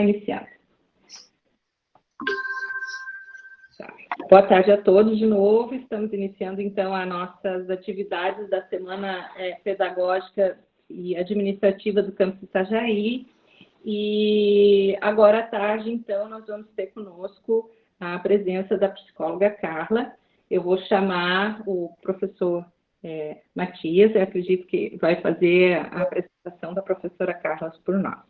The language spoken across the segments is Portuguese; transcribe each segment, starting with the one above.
iniciando. Boa tarde a todos de novo. Estamos iniciando, então, as nossas atividades da Semana Pedagógica e Administrativa do Campus Itajaí. E agora à tarde, então, nós vamos ter conosco a presença da psicóloga Carla. Eu vou chamar o professor Matias, eu acredito que vai fazer a apresentação da professora Carla por nós.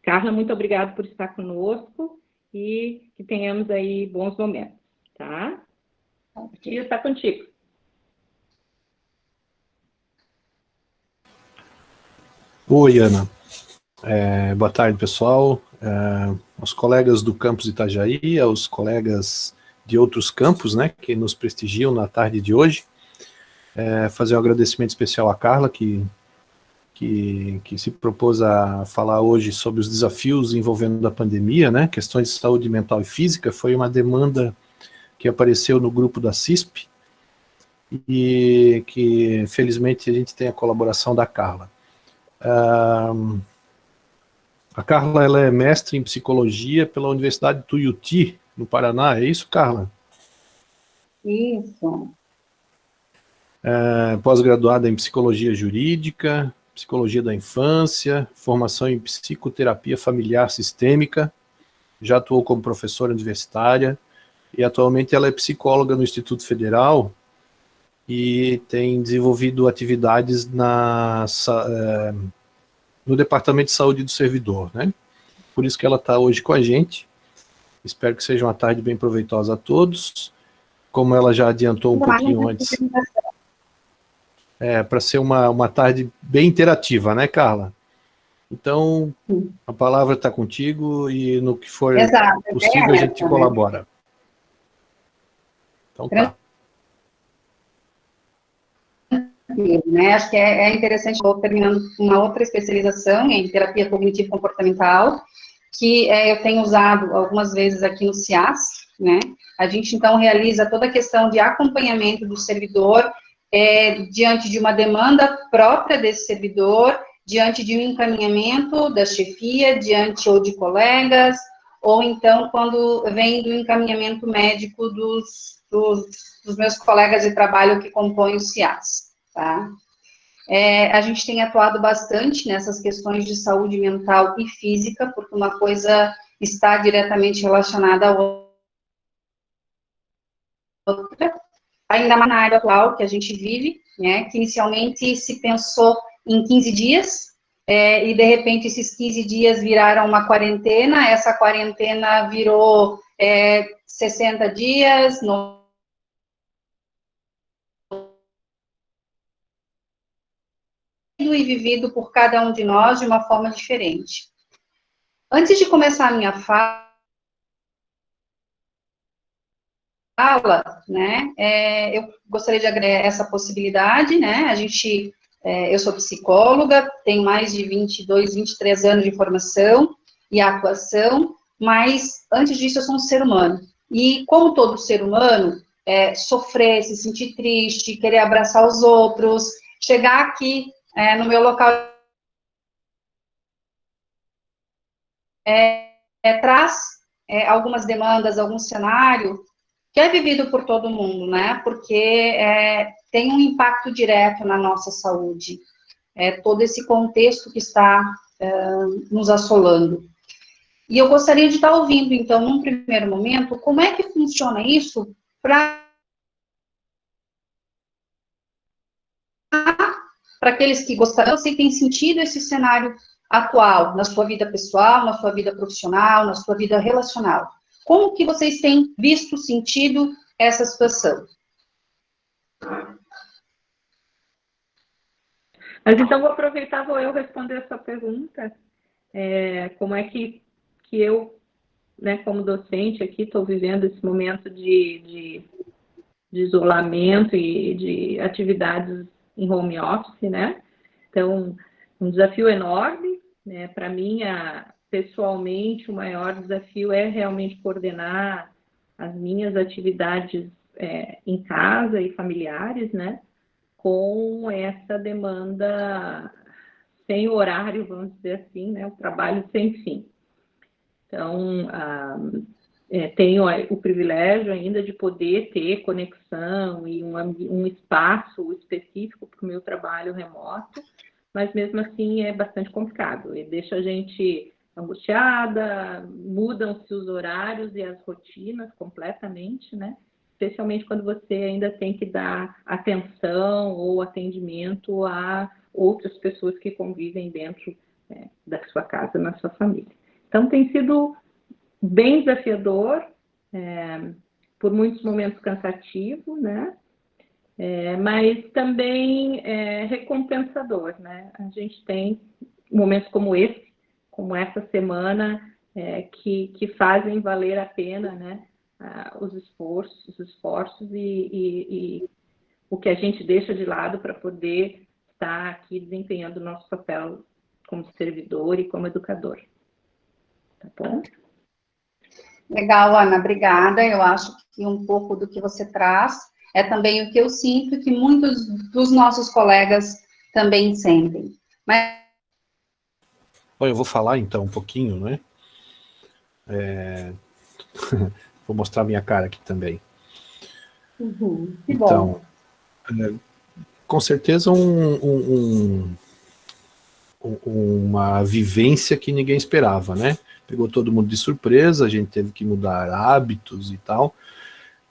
Carla, muito obrigada por estar conosco e que tenhamos aí bons momentos, tá? Matias, está contigo. Oi, Ana. Boa tarde, pessoal. Aos colegas do campus Itajaí, aos colegas de outros campos, né, que nos prestigiam na tarde de hoje. Fazer um agradecimento especial à Carla, que se propôs a falar hoje sobre os desafios envolvendo a pandemia, né, questões de saúde mental e física. Foi uma demanda que apareceu no grupo da CISP e que, felizmente, a gente tem a colaboração da Carla. A Carla, ela é mestre em psicologia pela Universidade de Tuiuti, no Paraná. É isso, Carla? Isso. Pós-graduada em psicologia jurídica, psicologia da infância, formação em psicoterapia familiar sistêmica, já atuou como professora universitária e atualmente ela é psicóloga no Instituto Federal e tem desenvolvido atividades no Departamento de Saúde do Servidor, né? Por isso que ela está hoje com a gente. Espero que seja uma tarde bem proveitosa a todos. Como ela já adiantou um pouquinho antes, para ser uma tarde bem interativa, né, Carla? Então, a palavra está contigo e no que for possível a gente colabora. Então tá. Né? Acho que é interessante, estou terminando uma outra especialização em terapia cognitivo-comportamental, que eu tenho usado algumas vezes aqui no CIAS, né? A gente, então, realiza toda a questão de acompanhamento do servidor diante de uma demanda própria desse servidor, diante de um encaminhamento da chefia, diante ou de colegas, ou então quando vem do encaminhamento médico dos meus colegas de trabalho que compõem o CIAS, tá? A gente tem atuado bastante nessas questões de saúde mental e física, porque uma coisa está diretamente relacionada à outra, ainda mais na área atual que a gente vive, né, que inicialmente se pensou em 15 dias, e de repente esses 15 dias viraram uma quarentena, essa quarentena virou 60 dias, e vivido por cada um de nós de uma forma diferente. Antes de começar a minha fala, né, eu gostaria de agradecer essa possibilidade, né, eu sou psicóloga, tenho mais de 22, 23 anos de formação e atuação, mas antes disso eu sou um ser humano. E como todo ser humano, sofrer, se sentir triste, querer abraçar os outros, chegar aqui no meu local traz algumas demandas, algum cenário que é vivido por todo mundo, né? Porque tem um impacto direto na nossa saúde, todo esse contexto que está nos assolando. E eu gostaria de estar ouvindo, então, num primeiro momento, como é que funciona isso para aqueles que gostariam, se tem sentido esse cenário atual, na sua vida pessoal, na sua vida profissional, na sua vida relacional. Como que vocês têm visto, sentido essa situação? Mas então vou aproveitar, vou eu responder a sua pergunta. Como é que eu, né, como docente aqui, estou vivendo esse momento de isolamento e de atividades em home office, né? Então, um desafio enorme, né? Para mim, pessoalmente, o maior desafio é realmente coordenar as minhas atividades em casa e familiares, né? Com essa demanda sem horário, vamos dizer assim, né? O trabalho sem fim. Então, tenho o privilégio ainda de poder ter conexão e um espaço específico para o meu trabalho remoto, mas mesmo assim é bastante complicado, e deixa a gente angustiada, mudam-se os horários e as rotinas completamente, né? Especialmente quando você ainda tem que dar atenção ou atendimento a outras pessoas que convivem dentro da sua casa, na sua família. Então, tem sido bem desafiador, por muitos momentos cansativo, né? Mas também recompensador, né? A gente tem momentos como esse, como essa semana, que fazem valer a pena, né? Os esforços e o que a gente deixa de lado para poder estar aqui desempenhando o nosso papel como servidor e como educador. Tá bom? Legal, Ana, obrigada. Eu acho que um pouco do que você traz é também o que eu sinto que muitos dos nossos colegas também sentem. Mas... Bom, eu vou falar então um pouquinho, né? Vou mostrar minha cara aqui também. Que bom. Então, com certeza uma vivência que ninguém esperava, né? Pegou todo mundo de surpresa, a gente teve que mudar hábitos e tal,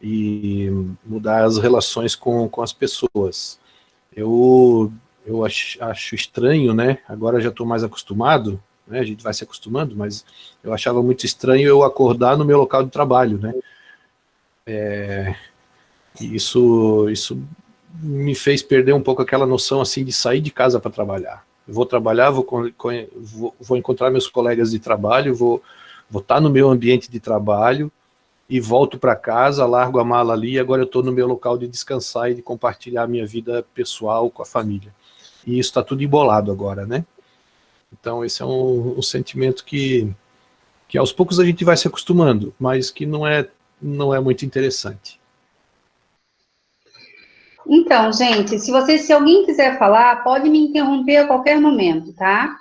e mudar as relações com as pessoas. Eu acho estranho, né? Agora já estou mais acostumado, né? A gente vai se acostumando, mas eu achava muito estranho eu acordar no meu local de trabalho, né? E isso me fez perder um pouco aquela noção assim de sair de casa para trabalhar. Eu vou trabalhar, vou encontrar meus colegas de trabalho, vou estar no meu ambiente de trabalho e volto para casa, largo a mala ali e agora eu estou no meu local de descansar e de compartilhar a minha vida pessoal com a família. E isso está tudo embolado agora, né? Então esse é um sentimento que aos poucos a gente vai se acostumando, mas que não é muito interessante. Então, gente, se alguém quiser falar, pode me interromper a qualquer momento, tá?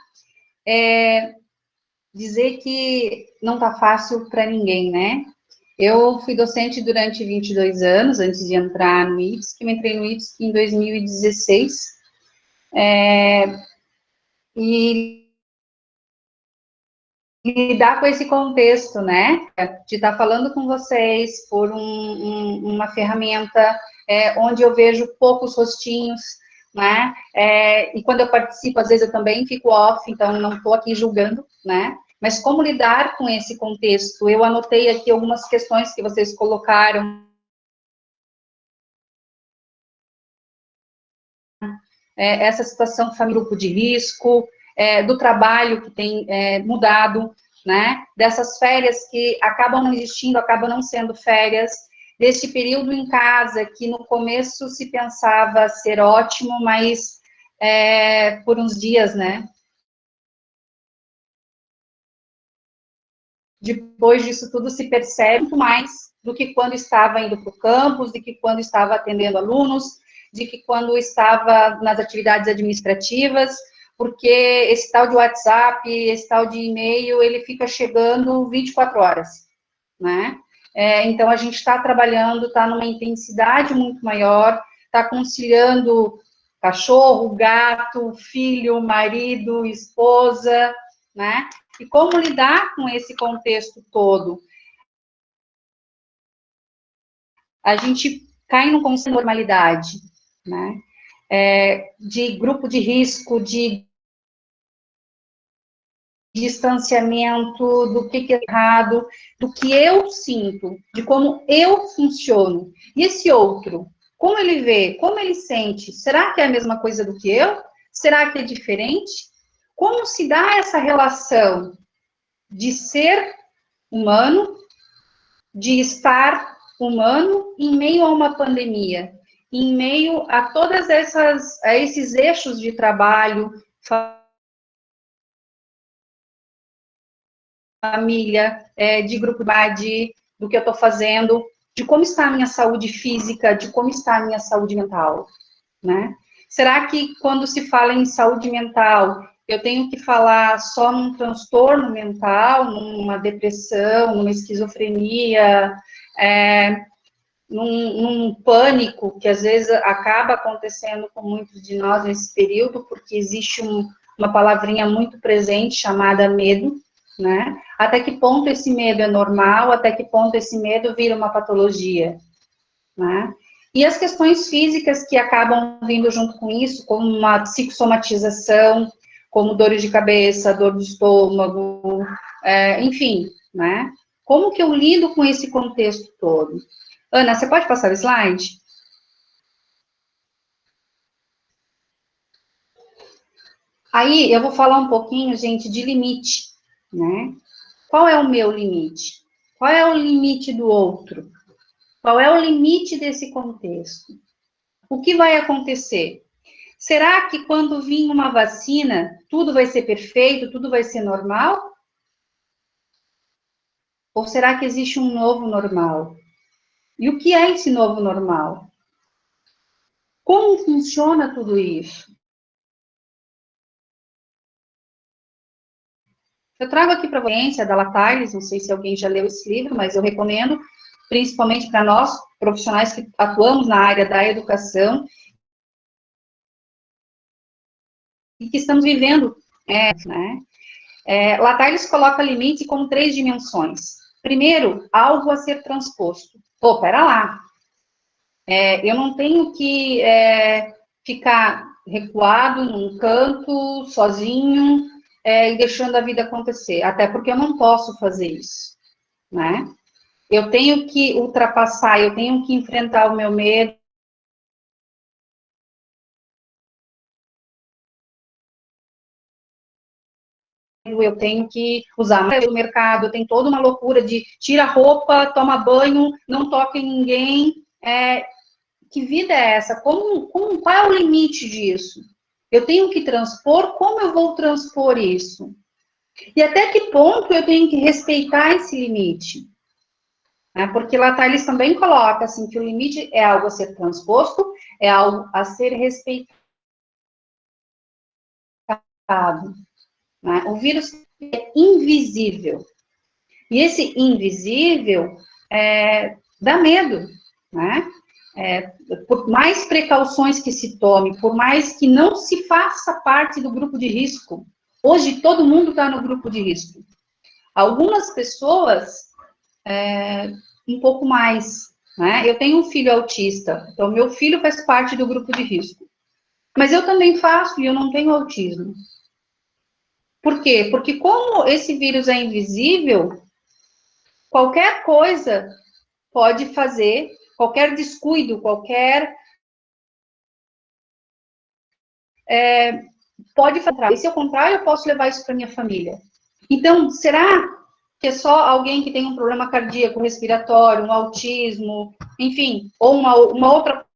Dizer que não tá fácil para ninguém, né? Eu fui docente durante 22 anos, antes de entrar no IFSC, que eu entrei no IFSC em 2016, e lidar com esse contexto, né, de estar falando com vocês por uma ferramenta onde eu vejo poucos rostinhos, né, e quando eu participo, às vezes eu também fico off, então não estou aqui julgando, né, mas como lidar com esse contexto? Eu anotei aqui algumas questões que vocês colocaram, essa situação família, grupo de risco, do trabalho que tem mudado, né, dessas férias que acabam não existindo, acabam não sendo férias, desse período em casa que no começo se pensava ser ótimo, mas por uns dias, né, depois disso tudo se percebe muito mais do que quando estava indo para o campus, de que quando estava atendendo alunos, de que quando estava nas atividades administrativas, porque esse tal de WhatsApp, esse tal de e-mail, ele fica chegando 24 horas, né? Então, a gente está trabalhando, está numa intensidade muito maior, está conciliando cachorro, gato, filho, marido, esposa, né? E como lidar com esse contexto todo? A gente cai num conceito de normalidade, né? De grupo de risco, de distanciamento, do que é errado, do que eu sinto, de como eu funciono. E esse outro, como ele vê, como ele sente, será que é a mesma coisa do que eu? Será que é diferente? Como se dá essa relação de ser humano, de estar humano em meio a uma pandemia, em meio a todas esses eixos de trabalho, família, de grupo do que eu estou fazendo, de como está a minha saúde física, de como está a minha saúde mental, né? Será que quando se fala em saúde mental, eu tenho que falar só num transtorno mental, numa depressão, numa esquizofrenia, num pânico, que às vezes acaba acontecendo com muitos de nós nesse período, porque existe uma palavrinha muito presente chamada medo, né? Até que ponto esse medo é normal, até que ponto esse medo vira uma patologia, né? E as questões físicas que acabam vindo junto com isso, como uma psicossomatização, como dores de cabeça, dor de estômago, enfim, né? Como que eu lido com esse contexto todo? Ana, você pode passar o slide? Aí, eu vou falar um pouquinho, gente, de limite, né? Qual é o meu limite? Qual é o limite do outro? Qual é o limite desse contexto? O que vai acontecer? Será que quando vir uma vacina, tudo vai ser perfeito, tudo vai ser normal? Ou será que existe um novo normal? E o que é esse novo normal? Como funciona tudo isso? Eu trago aqui para a da Latales, não sei se alguém já leu esse livro, mas eu recomendo, principalmente para nós, profissionais que atuamos na área da educação, e que estamos vivendo, Latales coloca limite como 3 dimensões. Primeiro, algo a ser transposto. Pô, pera lá. Eu não tenho que ficar recuado num canto, sozinho, e deixando a vida acontecer. Até porque eu não posso fazer isso, né? Eu tenho que ultrapassar, eu tenho que enfrentar o meu medo, eu tenho que usar mais o mercado, tem toda uma loucura de tira a roupa, toma banho, não toca em ninguém. Que vida é essa? Qual é o limite disso? Eu tenho que transpor, como eu vou transpor isso? E até que ponto eu tenho que respeitar esse limite? Porque lá eles também colocam assim, que o limite é algo a ser transposto, é algo a ser respeitado. O vírus é invisível. E esse invisível dá medo, né? Por mais precauções que se tome, por mais que não se faça parte do grupo de risco, hoje todo mundo está no grupo de risco. Algumas pessoas, um pouco mais, né? Eu tenho um filho autista, então meu filho faz parte do grupo de risco. Mas eu também faço e eu não tenho autismo. Por quê? Porque como esse vírus é invisível, qualquer coisa pode fazer, qualquer descuido, pode fazer. E se ao contrário, eu posso levar isso para minha família. Então, será que é só alguém que tem um problema cardíaco, respiratório, um autismo, enfim, ou uma outra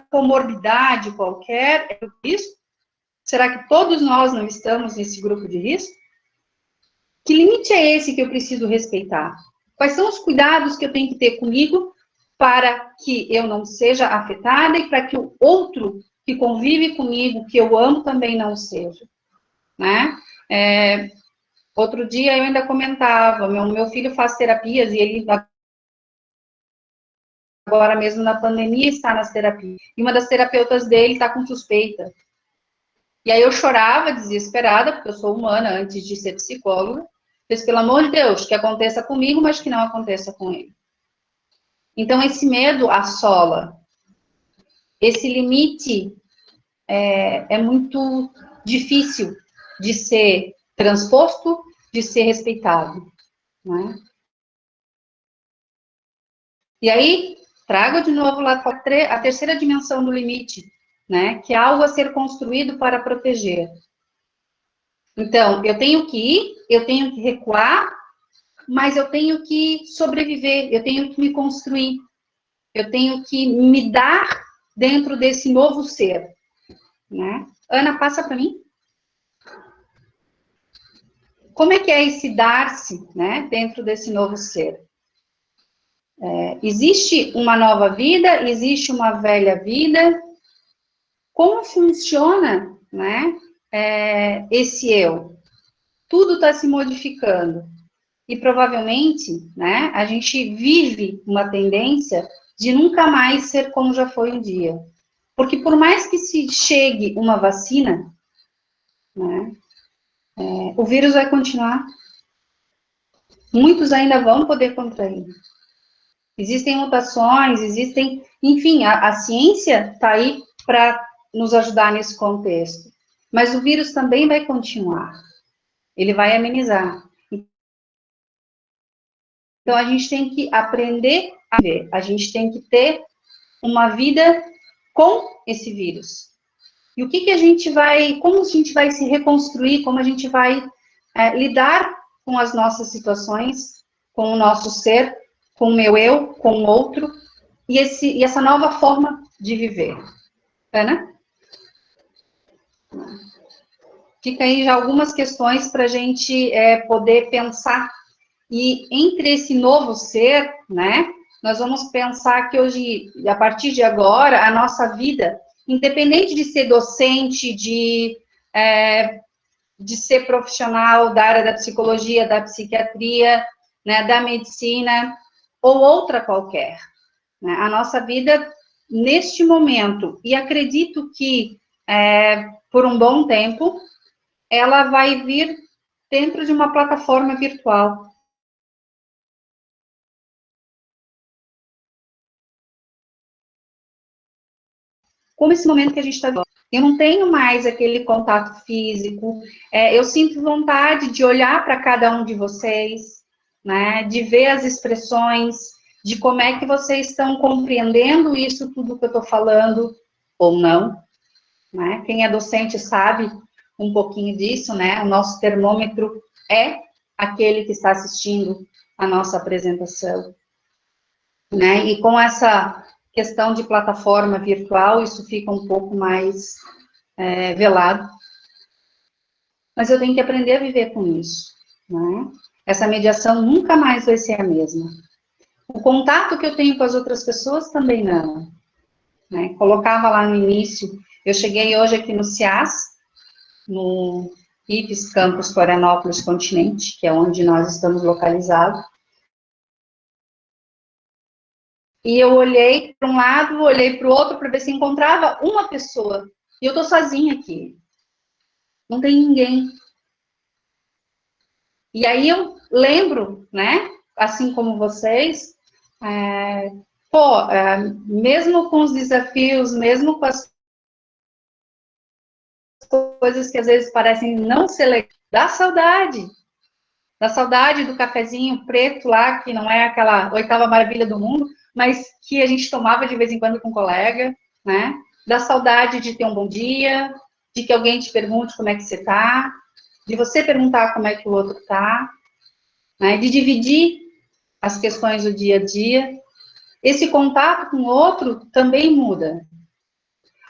comorbidade qualquer, é isso? Será que todos nós não estamos nesse grupo de risco? Que limite é esse que eu preciso respeitar? Quais são os cuidados que eu tenho que ter comigo para que eu não seja afetada e para que o outro que convive comigo, que eu amo, também não seja, né? Outro dia eu ainda comentava, meu filho faz terapias e ele agora mesmo na pandemia está nas terapias. E uma das terapeutas dele está com suspeita. E aí eu chorava, desesperada, porque eu sou humana antes de ser psicóloga. Mas, pelo amor de Deus, que aconteça comigo, mas que não aconteça com ele. Então, esse medo assola. Esse limite é muito difícil de ser transposto, de ser respeitado, né? E aí, trago de novo lá a terceira dimensão do limite, né? Que é algo a ser construído para proteger. Então, eu tenho que ir, eu tenho que recuar, mas eu tenho que sobreviver, eu tenho que me construir, eu tenho que me dar dentro desse novo ser, né? Ana, passa para mim. Como é que é esse dar-se, né, dentro desse novo ser? Existe uma nova vida, existe uma velha vida. Como funciona, né, esse eu. Tudo está se modificando. E provavelmente, né, a gente vive uma tendência de nunca mais ser como já foi um dia. Porque por mais que se chegue uma vacina, né, o vírus vai continuar. Muitos ainda vão poder contrair. Existem mutações, enfim, a ciência está aí para nos ajudar nesse contexto. Mas o vírus também vai continuar. Ele vai amenizar. Então, a gente tem que aprender a viver. A gente tem que ter uma vida com esse vírus. E o que a gente vai, como a gente vai se reconstruir, como a gente vai lidar com as nossas situações, com o nosso ser, com o meu eu, com o outro, e essa nova forma de viver. Ana? Fica aí já algumas questões para a gente poder pensar. E entre esse novo ser, né, nós vamos pensar que hoje, a partir de agora, a nossa vida, independente de ser docente, de ser profissional da área da psicologia, da psiquiatria, né, da medicina, ou outra qualquer, né, a nossa vida, neste momento, e acredito que, por um bom tempo, ela vai vir dentro de uma plataforma virtual. Como esse momento que a gente está vivendo. Eu não tenho mais aquele contato físico, eu sinto vontade de olhar para cada um de vocês, né, de ver as expressões, de como é que vocês estão compreendendo isso tudo que eu estou falando, ou não, né? Quem é docente sabe um pouquinho disso, né? O nosso termômetro é aquele que está assistindo a nossa apresentação, né? E com essa questão de plataforma virtual, isso fica um pouco mais velado. Mas eu tenho que aprender a viver com isso, né? Essa mediação nunca mais vai ser a mesma. O contato que eu tenho com as outras pessoas também não, né? Colocava lá no início, eu cheguei hoje aqui no CIAS, no IFES Campus Florianópolis Continente, que é onde nós estamos localizados. E eu olhei para um lado, olhei para o outro, para ver se encontrava uma pessoa. E eu estou sozinha aqui. Não tem ninguém. E aí eu lembro, né, assim como vocês, mesmo com os desafios, mesmo com as coisas que às vezes parecem não ser legais, dá saudade. Da saudade do cafezinho preto lá, que não é aquela oitava maravilha do mundo, mas que a gente tomava de vez em quando com um colega, né? Da saudade de ter um bom dia, de que alguém te pergunte como é que você tá, de você perguntar como é que o outro tá, né? De dividir as questões do dia a dia. Esse contato com o outro também muda.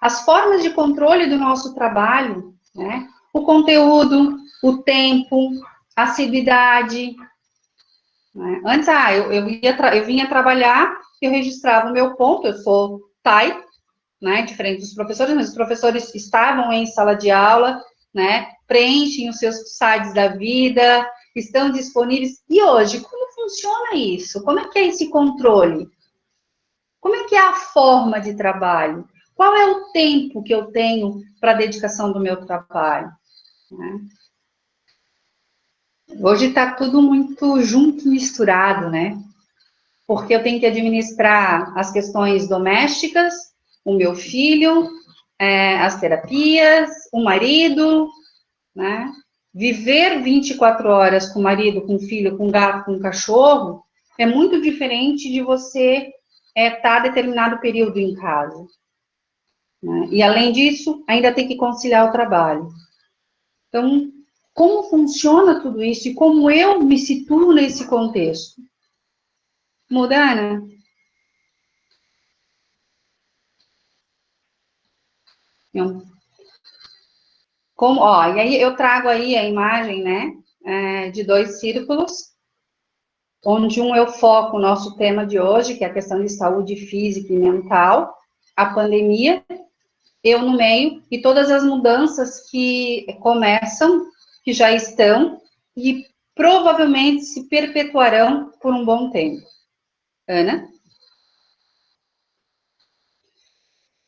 As formas de controle do nosso trabalho, né? O conteúdo, o tempo, a assiduidade, né? Antes, eu vinha trabalhar, eu registrava o meu ponto, eu sou TAI, né, diferente dos professores, mas os professores estavam em sala de aula, né, preenchem os seus sites da vida, estão disponíveis. E hoje, como funciona isso? Como é que é esse controle? Como é que é a forma de trabalho? Qual é o tempo que eu tenho para a dedicação do meu trabalho? Né? Hoje está tudo muito junto, misturado, né? Porque eu tenho que administrar as questões domésticas, o meu filho, as terapias, o marido, né? Viver 24 horas com o marido, com o filho, com o gato, com o cachorro, é muito diferente de você estar determinado período em casa. Né? E, além disso, ainda tem que conciliar o trabalho. Então, como funciona tudo isso e como eu me situo nesse contexto? Modana? E aí eu trago aí a imagem, né, de dois círculos, onde eu foco o nosso tema de hoje, que é a questão de saúde física e mental, a pandemia, eu no meio, e todas as mudanças que começam, que já estão, e provavelmente se perpetuarão por um bom tempo. Ana?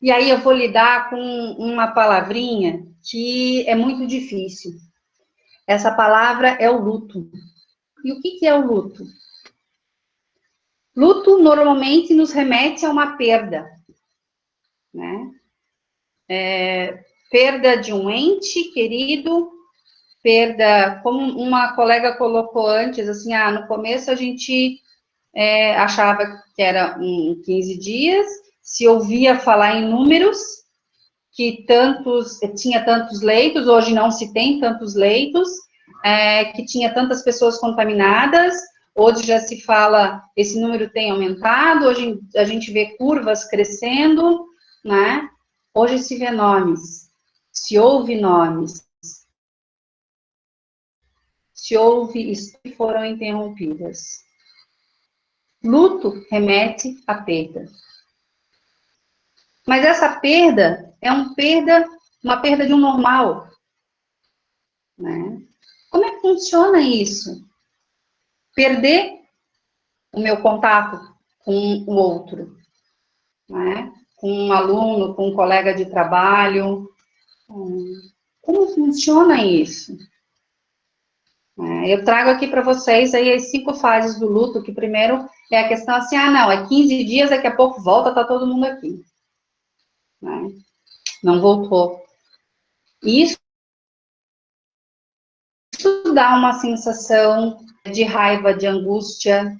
E aí eu vou lidar com uma palavrinha que é muito difícil. Essa palavra é o luto. E o que é o luto? Luto normalmente nos remete a uma perda, né? Perda de um ente querido, perda, como uma colega colocou antes, assim, no começo a gente achava que era 15 dias, se ouvia falar em números, que tinha tantos leitos, hoje não se tem tantos leitos, que tinha tantas pessoas contaminadas, hoje já se fala, esse número tem aumentado, hoje a gente vê curvas crescendo, né? Hoje se vê nomes, se ouve nomes, se ouve e foram interrompidas. Luto remete à perda. Mas essa perda é uma perda de um normal, né? Como é que funciona isso? Perder o meu contato com o outro, né? Com um aluno, com um colega de trabalho. Como funciona isso? Eu trago aqui para vocês aí as 5 fases do luto, que primeiro é a questão assim, não, é 15 dias, daqui a pouco volta, tá todo mundo aqui. Né? Não voltou. Isso dá uma sensação de raiva, de angústia,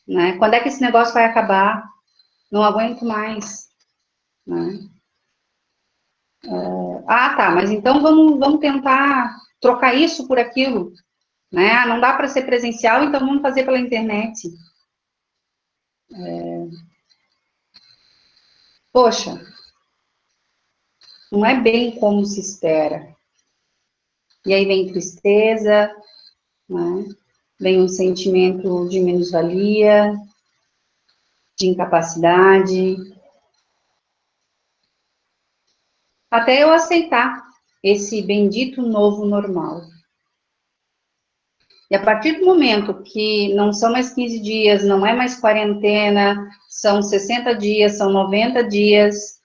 né? Quando é que esse negócio vai acabar? Não aguento mais, né? Tá, mas então vamos tentar trocar isso por aquilo, né? Não dá para ser presencial, então vamos fazer pela internet. Poxa, não é bem como se espera. E aí vem tristeza, né? Vem um sentimento de menos-valia, de incapacidade, até eu aceitar esse bendito novo normal. E a partir do momento que não são mais 15 dias, não é mais quarentena, são 60 dias, são 90 dias,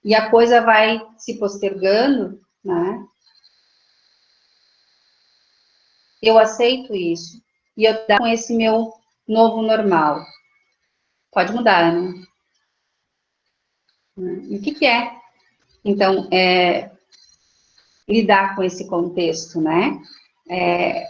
e a coisa vai se postergando, né? Eu aceito isso. E eu dou com esse meu novo normal. Pode mudar, né? E o que é? Então, lidar com esse contexto, né?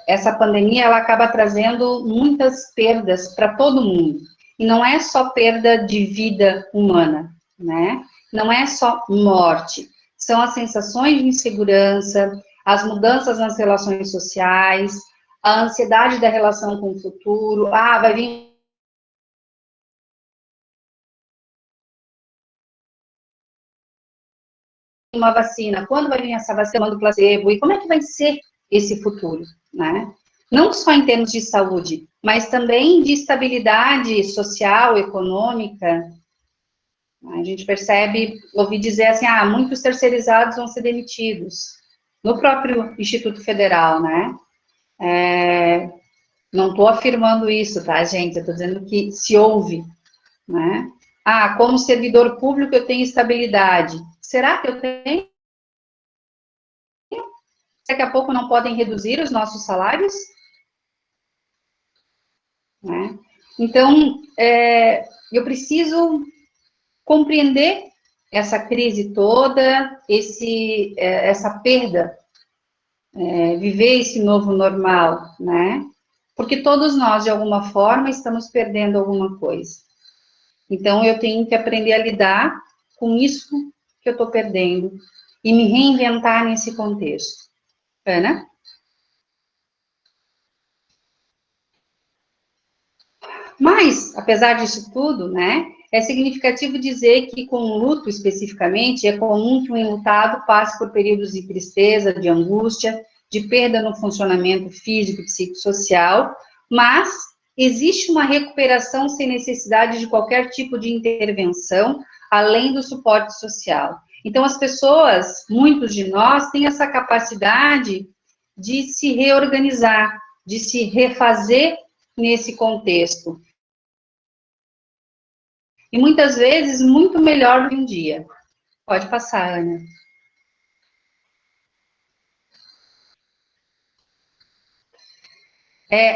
Essa pandemia, ela acaba trazendo muitas perdas para todo mundo. E não é só perda de vida humana, né? Não é só morte. São as sensações de insegurança, as mudanças nas relações sociais, a ansiedade da relação com o futuro. Vai vir uma vacina, quando vai vir essa vacina do placebo, e como é que vai ser esse futuro, né? Não só em termos de saúde, mas também de estabilidade social, econômica. A gente percebe, ouvi dizer assim, muitos terceirizados vão ser demitidos. No próprio Instituto Federal, né? Não estou afirmando isso, tá, gente? Eu estou dizendo que se ouve, né? Como servidor público eu tenho estabilidade. Será que eu tenho? Daqui a pouco não podem reduzir os nossos salários? Né? Então, eu preciso compreender essa crise toda, essa perda, viver esse novo normal, né? Porque todos nós, de alguma forma, estamos perdendo alguma coisa. Então, eu tenho que aprender a lidar com isso que eu estou perdendo e me reinventar nesse contexto. Ana? Mas, apesar disso tudo, né, é significativo dizer que, com o luto especificamente, é comum que o enlutado passe por períodos de tristeza, de angústia, de perda no funcionamento físico e psicossocial, mas existe uma recuperação sem necessidade de qualquer tipo de intervenção, além do suporte social. Então, as pessoas, muitos de nós, têm essa capacidade de se reorganizar, de se refazer nesse contexto. E muitas vezes, muito melhor do que um dia. Pode passar, Ana.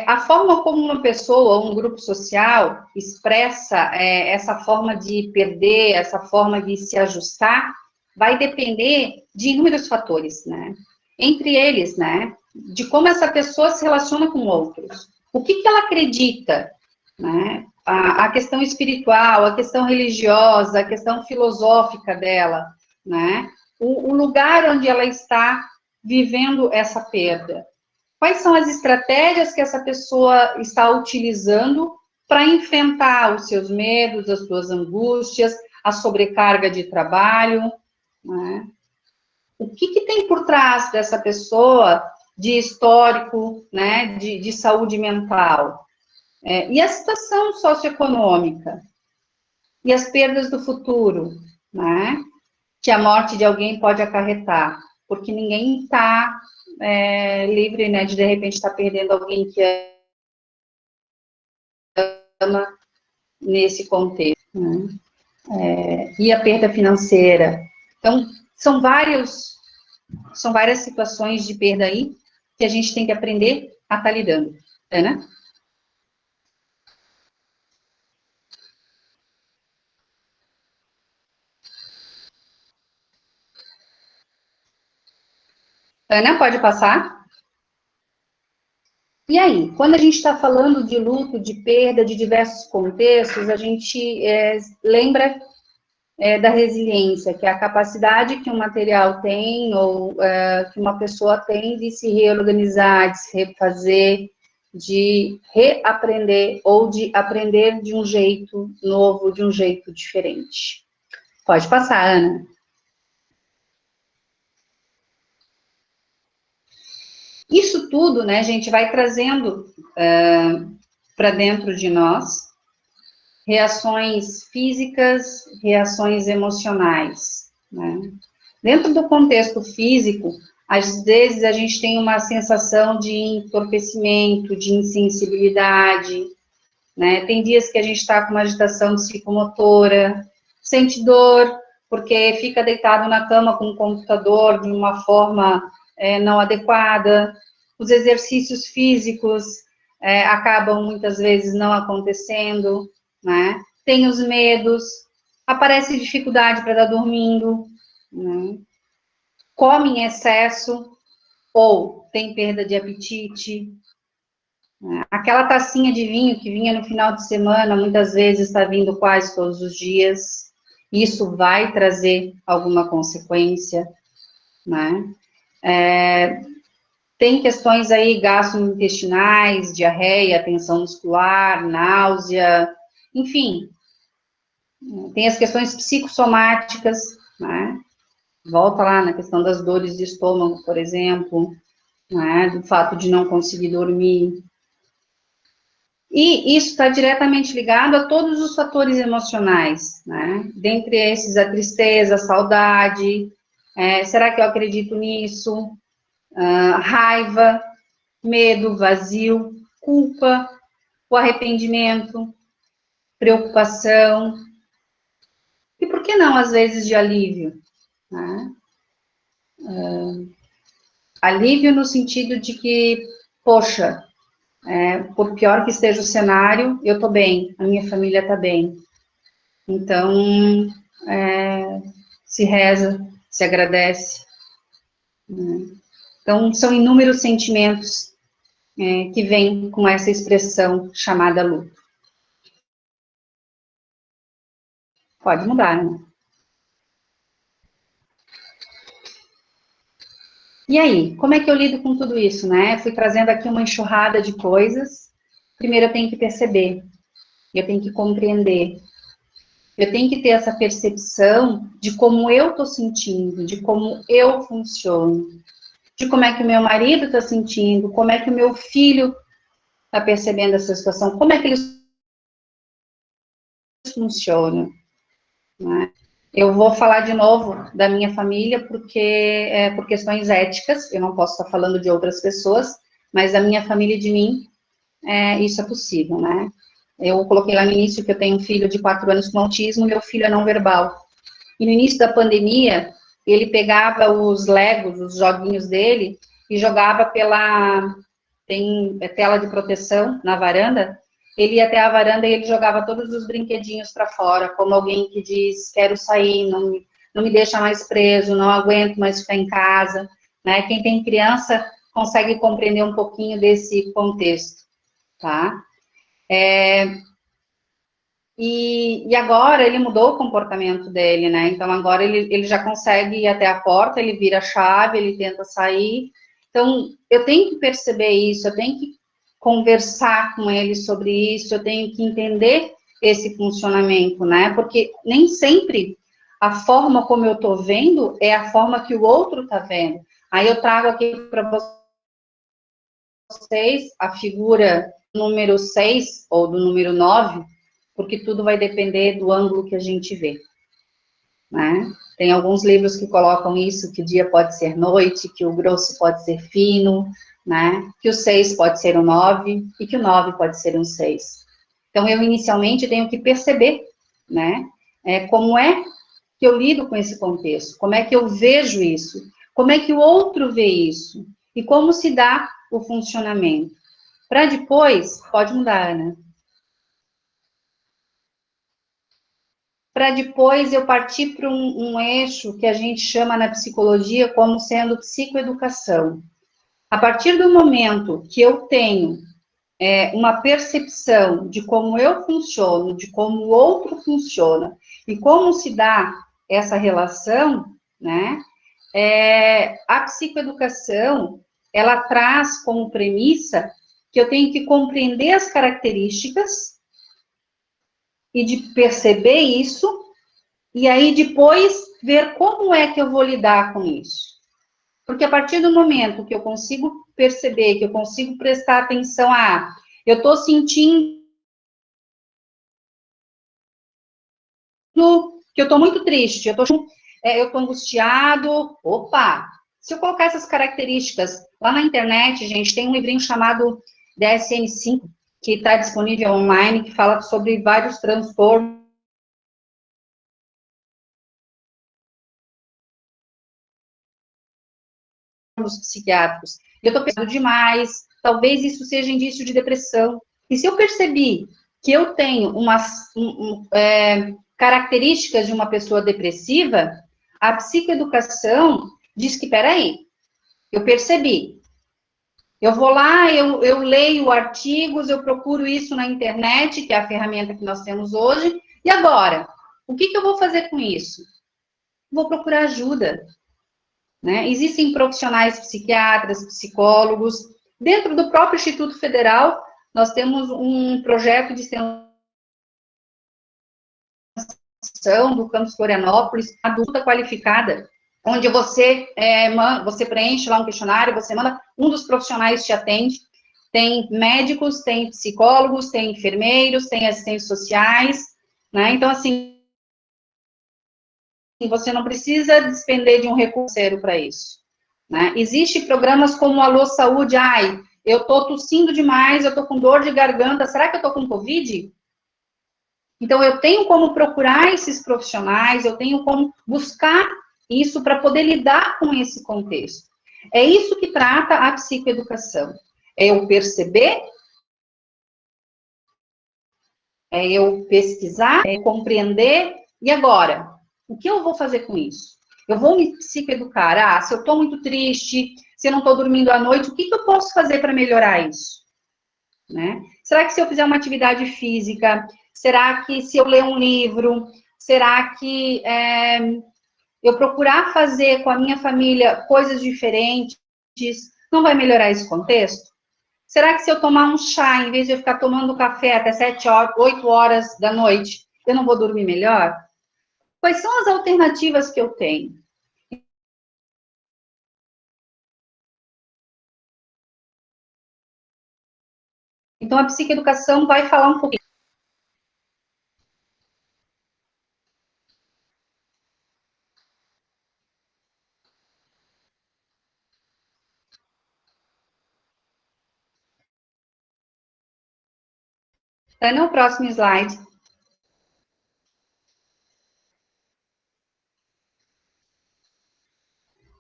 A forma como uma pessoa ou um grupo social expressa essa forma de perder, essa forma de se ajustar, vai depender de inúmeros fatores, né? Entre eles, né, de como essa pessoa se relaciona com outros. O que ela acredita, né? A questão espiritual, a questão religiosa, a questão filosófica dela, né? O lugar onde ela está vivendo essa perda. Quais são as estratégias que essa pessoa está utilizando para enfrentar os seus medos, as suas angústias, a sobrecarga de trabalho, né? O que tem por trás dessa pessoa de histórico, né, de saúde mental? E a situação socioeconômica? E as perdas do futuro, né, que a morte de alguém pode acarretar? Porque ninguém está livre, né, de repente estar perdendo alguém que ama nesse contexto, né? E a perda financeira. Então, são várias situações de perda aí que a gente tem que aprender a estar lidando, né? Ana, pode passar? E aí, quando a gente está falando de luto, de perda, de diversos contextos, a gente lembra da resiliência, que é a capacidade que um material tem, ou que uma pessoa tem de se reorganizar, de se refazer, de reaprender, ou de aprender de um jeito novo, de um jeito diferente. Pode passar, Ana. Isso tudo, né, a gente vai trazendo para dentro de nós reações físicas, reações emocionais, né? Dentro do contexto físico, às vezes a gente tem uma sensação de entorpecimento, de insensibilidade, né? Tem dias que a gente está com uma agitação psicomotora, sente dor, porque fica deitado na cama com o computador de uma forma não adequada. Os exercícios físicos acabam muitas vezes não acontecendo, né? Tem os medos, aparece dificuldade para estar dormindo, né? Come em excesso, ou tem perda de apetite, né? Aquela tacinha de vinho que vinha no final de semana, muitas vezes está vindo quase todos os dias, isso vai trazer alguma consequência, né? Tem questões aí gastrointestinais, diarreia, tensão muscular, náusea, enfim, tem as questões psicossomáticas, né? Volta lá na questão das dores de estômago, por exemplo, né? Do fato de não conseguir dormir. E isso está diretamente ligado a todos os fatores emocionais, né? Dentre esses, a tristeza, a saudade, será que eu acredito nisso? Raiva, medo, vazio, culpa, o arrependimento, preocupação, e por que não, às vezes, de alívio, né? Alívio no sentido de que, poxa, por pior que esteja o cenário, eu tô bem, a minha família tá bem. Então, se reza, se agradece, né? Então, são inúmeros sentimentos que vêm com essa expressão chamada luto. Pode mudar, né? E aí, como é que eu lido com tudo isso, né? Fui trazendo aqui uma enxurrada de coisas. Primeiro, eu tenho que perceber, eu tenho que compreender, eu tenho que ter essa percepção de como eu estou sentindo, de como eu funciono, de como é que o meu marido está sentindo, como é que o meu filho está percebendo essa situação, como é que eles funcionam, né? Eu vou falar de novo da minha família, porque por questões éticas, eu não posso estar falando de outras pessoas, mas da minha família e de mim, isso é possível, né? Eu coloquei lá no início que eu tenho um filho de 4 anos com autismo, meu filho é não verbal. E no início da pandemia, ele pegava os Legos, os joguinhos dele, e jogava tem tela de proteção na varanda, ele ia até a varanda e ele jogava todos os brinquedinhos para fora, como alguém que diz, quero sair, não me deixa mais preso, não aguento mais ficar em casa, né? Quem tem criança consegue compreender um pouquinho desse contexto, tá? E agora ele mudou o comportamento dele, né? Então agora ele já consegue ir até a porta, ele vira a chave, ele tenta sair. Então eu tenho que perceber isso, eu tenho que conversar com ele sobre isso, eu tenho que entender esse funcionamento, né? Porque nem sempre a forma como eu tô vendo é a forma que o outro tá vendo. Aí eu trago aqui para vocês a figura número 6 ou do número 9, porque tudo vai depender do ângulo que a gente vê, né? Tem alguns livros que colocam isso, que o dia pode ser noite, que o grosso pode ser fino, né? Que o 6 pode ser um 9 e que o 9 pode ser um 6. Então, eu inicialmente tenho que perceber, né? Como é que eu lido com esse contexto, como é que eu vejo isso, como é que o outro vê isso, e como se dá o funcionamento. Para depois, pode mudar, né? Para depois eu partir para um eixo que a gente chama na psicologia como sendo psicoeducação. A partir do momento que eu tenho uma percepção de como eu funciono, de como o outro funciona, e como se dá essa relação, né? A psicoeducação, ela traz como premissa que eu tenho que compreender as características e de perceber isso, e aí depois ver como é que eu vou lidar com isso. Porque a partir do momento que eu consigo perceber, que eu consigo prestar atenção eu estou sentindo que eu estou muito triste, eu estou angustiado, opa! Se eu colocar essas características lá na internet, gente, tem um livrinho chamado DSM-5, que está disponível online, que fala sobre vários transtornos psiquiátricos. Eu estou pensando demais, talvez isso seja indício de depressão. E se eu percebi que eu tenho características de uma pessoa depressiva, a psicoeducação diz que, peraí, eu percebi. Eu vou lá, eu leio artigos, eu procuro isso na internet, que é a ferramenta que nós temos hoje, e agora? O que eu vou fazer com isso? Vou procurar ajuda. Né? Existem profissionais psiquiatras, psicólogos. Dentro do próprio Instituto Federal, nós temos um projeto de extensão do campus Florianópolis, adulta qualificada, onde você preenche lá um questionário, você manda, um dos profissionais te atende. Tem médicos, tem psicólogos, tem enfermeiros, tem assistentes sociais, né? Então, assim, você não precisa despender de um recurso para isso. Né? Existem programas como o Alô Saúde, eu estou tossindo demais, eu estou com dor de garganta, será que eu estou com Covid? Então, eu tenho como procurar esses profissionais, eu tenho como buscar isso para poder lidar com esse contexto. É isso que trata a psicoeducação. É eu perceber, é eu pesquisar, é eu compreender, e agora? O que eu vou fazer com isso? Eu vou me psicoeducar. Se eu estou muito triste, se eu não estou dormindo à noite, o que eu posso fazer para melhorar isso? Né? Será que se eu fizer uma atividade física, será que se eu ler um livro, será que eu procurar fazer com a minha família coisas diferentes, não vai melhorar esse contexto? Será que se eu tomar um chá, em vez de eu ficar tomando café até 7 horas, 8 horas da noite, eu não vou dormir melhor? Quais são as alternativas que eu tenho? Então, a psicoeducação vai falar um pouquinho. Ana, o próximo slide.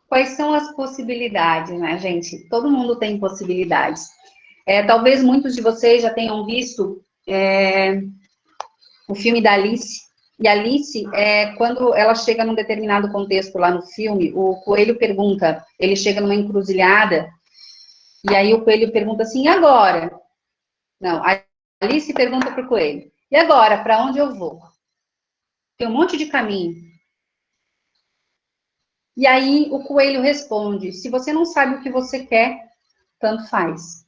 Quais são as possibilidades, né, gente? Todo mundo tem possibilidades. Talvez muitos de vocês já tenham visto o filme da Alice. E a Alice, quando ela chega num determinado contexto lá no filme, o coelho pergunta, ele chega numa encruzilhada, e aí o coelho pergunta assim, e agora? Não, a Alice pergunta para o coelho, e agora, para onde eu vou? Tem um monte de caminho. E aí o coelho responde, se você não sabe o que você quer, tanto faz.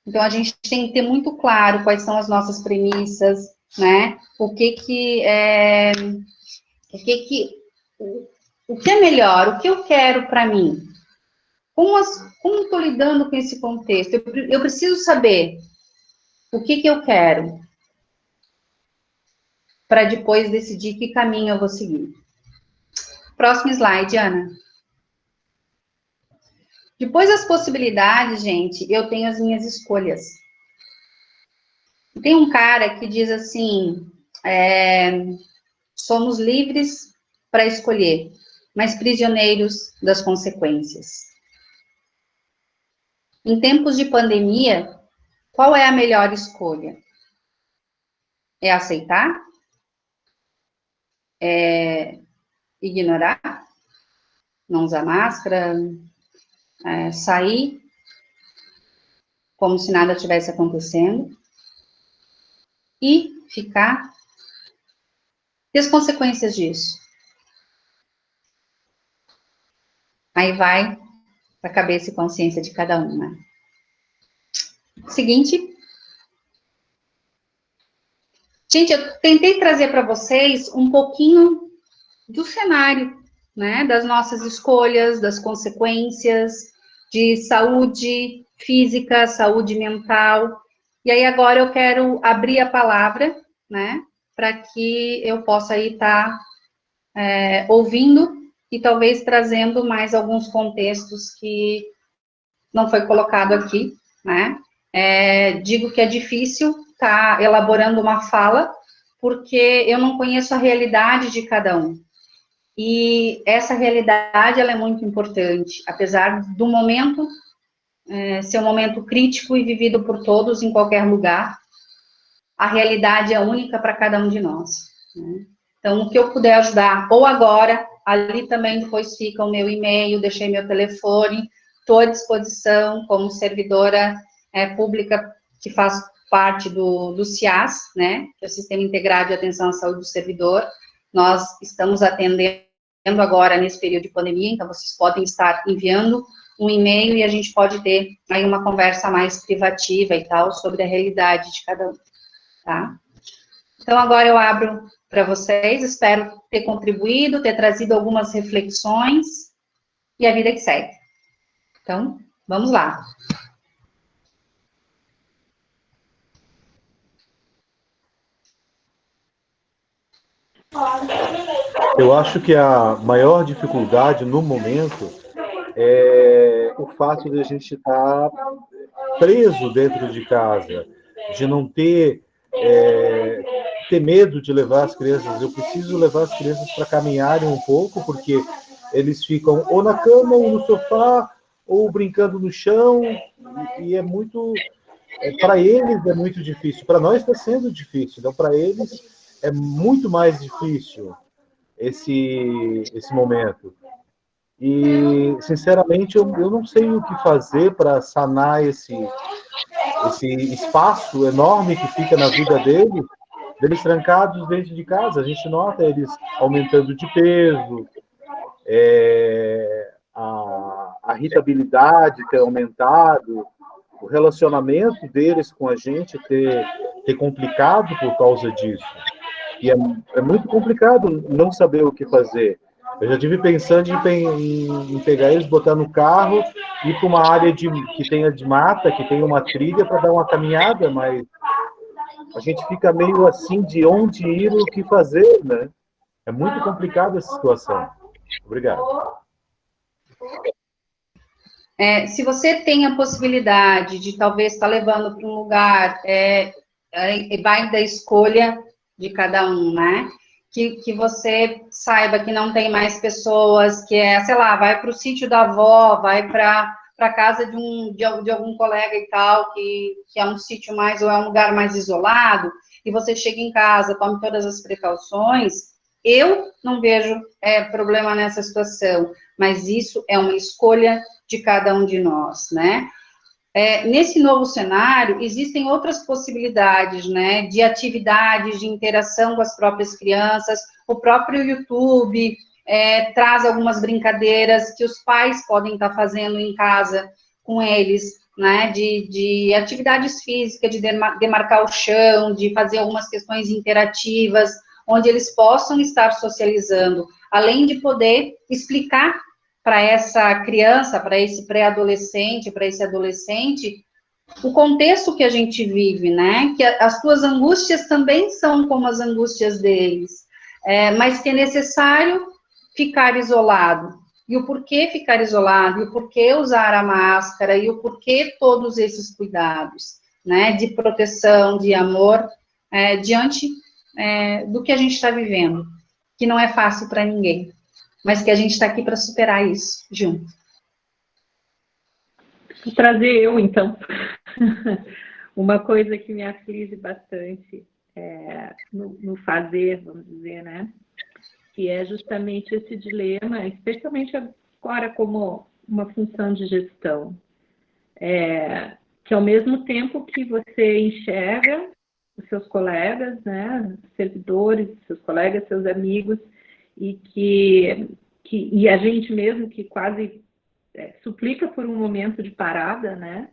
Então, a gente tem que ter muito claro quais são as nossas premissas, né? O que é melhor, o que eu quero para mim? Como estou lidando com esse contexto? Eu preciso saber o que eu quero para depois decidir que caminho eu vou seguir. Próximo slide, Ana. Depois das possibilidades, gente, eu tenho as minhas escolhas. Tem um cara que diz assim, somos livres para escolher, mas prisioneiros das consequências. Em tempos de pandemia, qual é a melhor escolha? É aceitar? É ignorar? Não usar máscara? Sair como se nada tivesse acontecendo? E ficar? E as consequências disso? Aí vai para a cabeça e consciência de cada um, né? Seguinte. Gente, eu tentei trazer para vocês um pouquinho do cenário, né? Das nossas escolhas, das consequências, de saúde física, saúde mental. E aí agora eu quero abrir a palavra, né? Para que eu possa aí estar ouvindo e talvez trazendo mais alguns contextos que não foi colocado aqui, né? Digo que é difícil estar elaborando uma fala, porque eu não conheço a realidade de cada um. E essa realidade, ela é muito importante, apesar do momento ser um momento crítico e vivido por todos em qualquer lugar, a realidade é única para cada um de nós, né? Então, o que eu puder ajudar, ou agora, ali também depois fica o meu e-mail, deixei meu telefone, estou à disposição como servidora pública que faz parte do CIAS, né, que é o Sistema Integrado de Atenção à Saúde do Servidor. Nós estamos atendendo agora nesse período de pandemia, então vocês podem estar enviando um e-mail e a gente pode ter aí uma conversa mais privativa e tal, sobre a realidade de cada um, tá? Então, agora eu abro para vocês, espero ter contribuído, ter trazido algumas reflexões, e a vida que segue. Então, vamos lá. Eu acho que a maior dificuldade no momento é o fato de a gente estar preso dentro de casa, de não ter medo de levar as crianças. Eu preciso levar as crianças para caminharem um pouco, porque eles ficam ou na cama, ou no sofá, ou brincando no chão, e é muito... para eles é muito difícil, para nós está sendo difícil, então para eles é muito mais difícil esse momento. E, sinceramente, eu não sei o que fazer para sanar esse espaço enorme que fica na vida deles trancados dentro de casa. A gente nota eles aumentando de peso, a irritabilidade ter aumentado, o relacionamento deles com a gente ter complicado por causa disso. E é muito complicado não saber o que fazer. Eu já tive pensando em pegar eles, botar no carro, ir para uma área que tenha de mata, que tenha uma trilha para dar uma caminhada, mas a gente fica meio assim de onde ir, o que fazer, né? É muito complicada essa situação. Obrigado. Se você tem a possibilidade de talvez estar levando para um lugar, vai da escolha de cada um, né? Que você saiba que não tem mais pessoas, que sei lá, vai para o sítio da avó, vai para a casa de algum colega e tal, que é um sítio mais, ou é um lugar mais isolado, e você chega em casa, tome todas as precauções, eu não vejo problema nessa situação, mas isso é uma escolha de cada um de nós, né? Nesse novo cenário, existem outras possibilidades, né, de atividades, de interação com as próprias crianças, o próprio YouTube traz algumas brincadeiras que os pais podem estar fazendo em casa com eles, né, de atividades físicas, de demarcar o chão, de fazer algumas questões interativas, onde eles possam estar socializando, além de poder explicar para essa criança, para esse pré-adolescente, para esse adolescente, o contexto que a gente vive, né? Que as suas angústias também são como as angústias deles, mas que é necessário ficar isolado. E o porquê ficar isolado, e o porquê usar a máscara, e o porquê todos esses cuidados, né? De proteção, de amor, diante do que a gente está vivendo, que não é fácil para ninguém, mas que a gente está aqui para superar isso junto. Vou trazer eu, então, uma coisa que me aflige bastante no fazer, vamos dizer, né? Que é justamente esse dilema, especialmente agora como uma função de gestão, que ao mesmo tempo que você enxerga os seus colegas, né, servidores, seus colegas, seus amigos, e a gente mesmo que quase suplica por um momento de parada, né?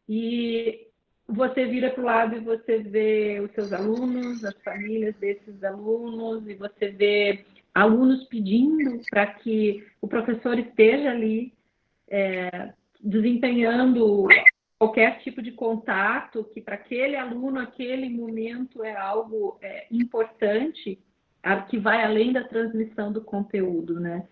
E você vira para o lado e você vê os seus alunos, as famílias desses alunos, e você vê alunos pedindo para que o professor esteja ali desempenhando qualquer tipo de contato, que para aquele aluno, aquele momento é algo importante, que vai além da transmissão do conteúdo, né?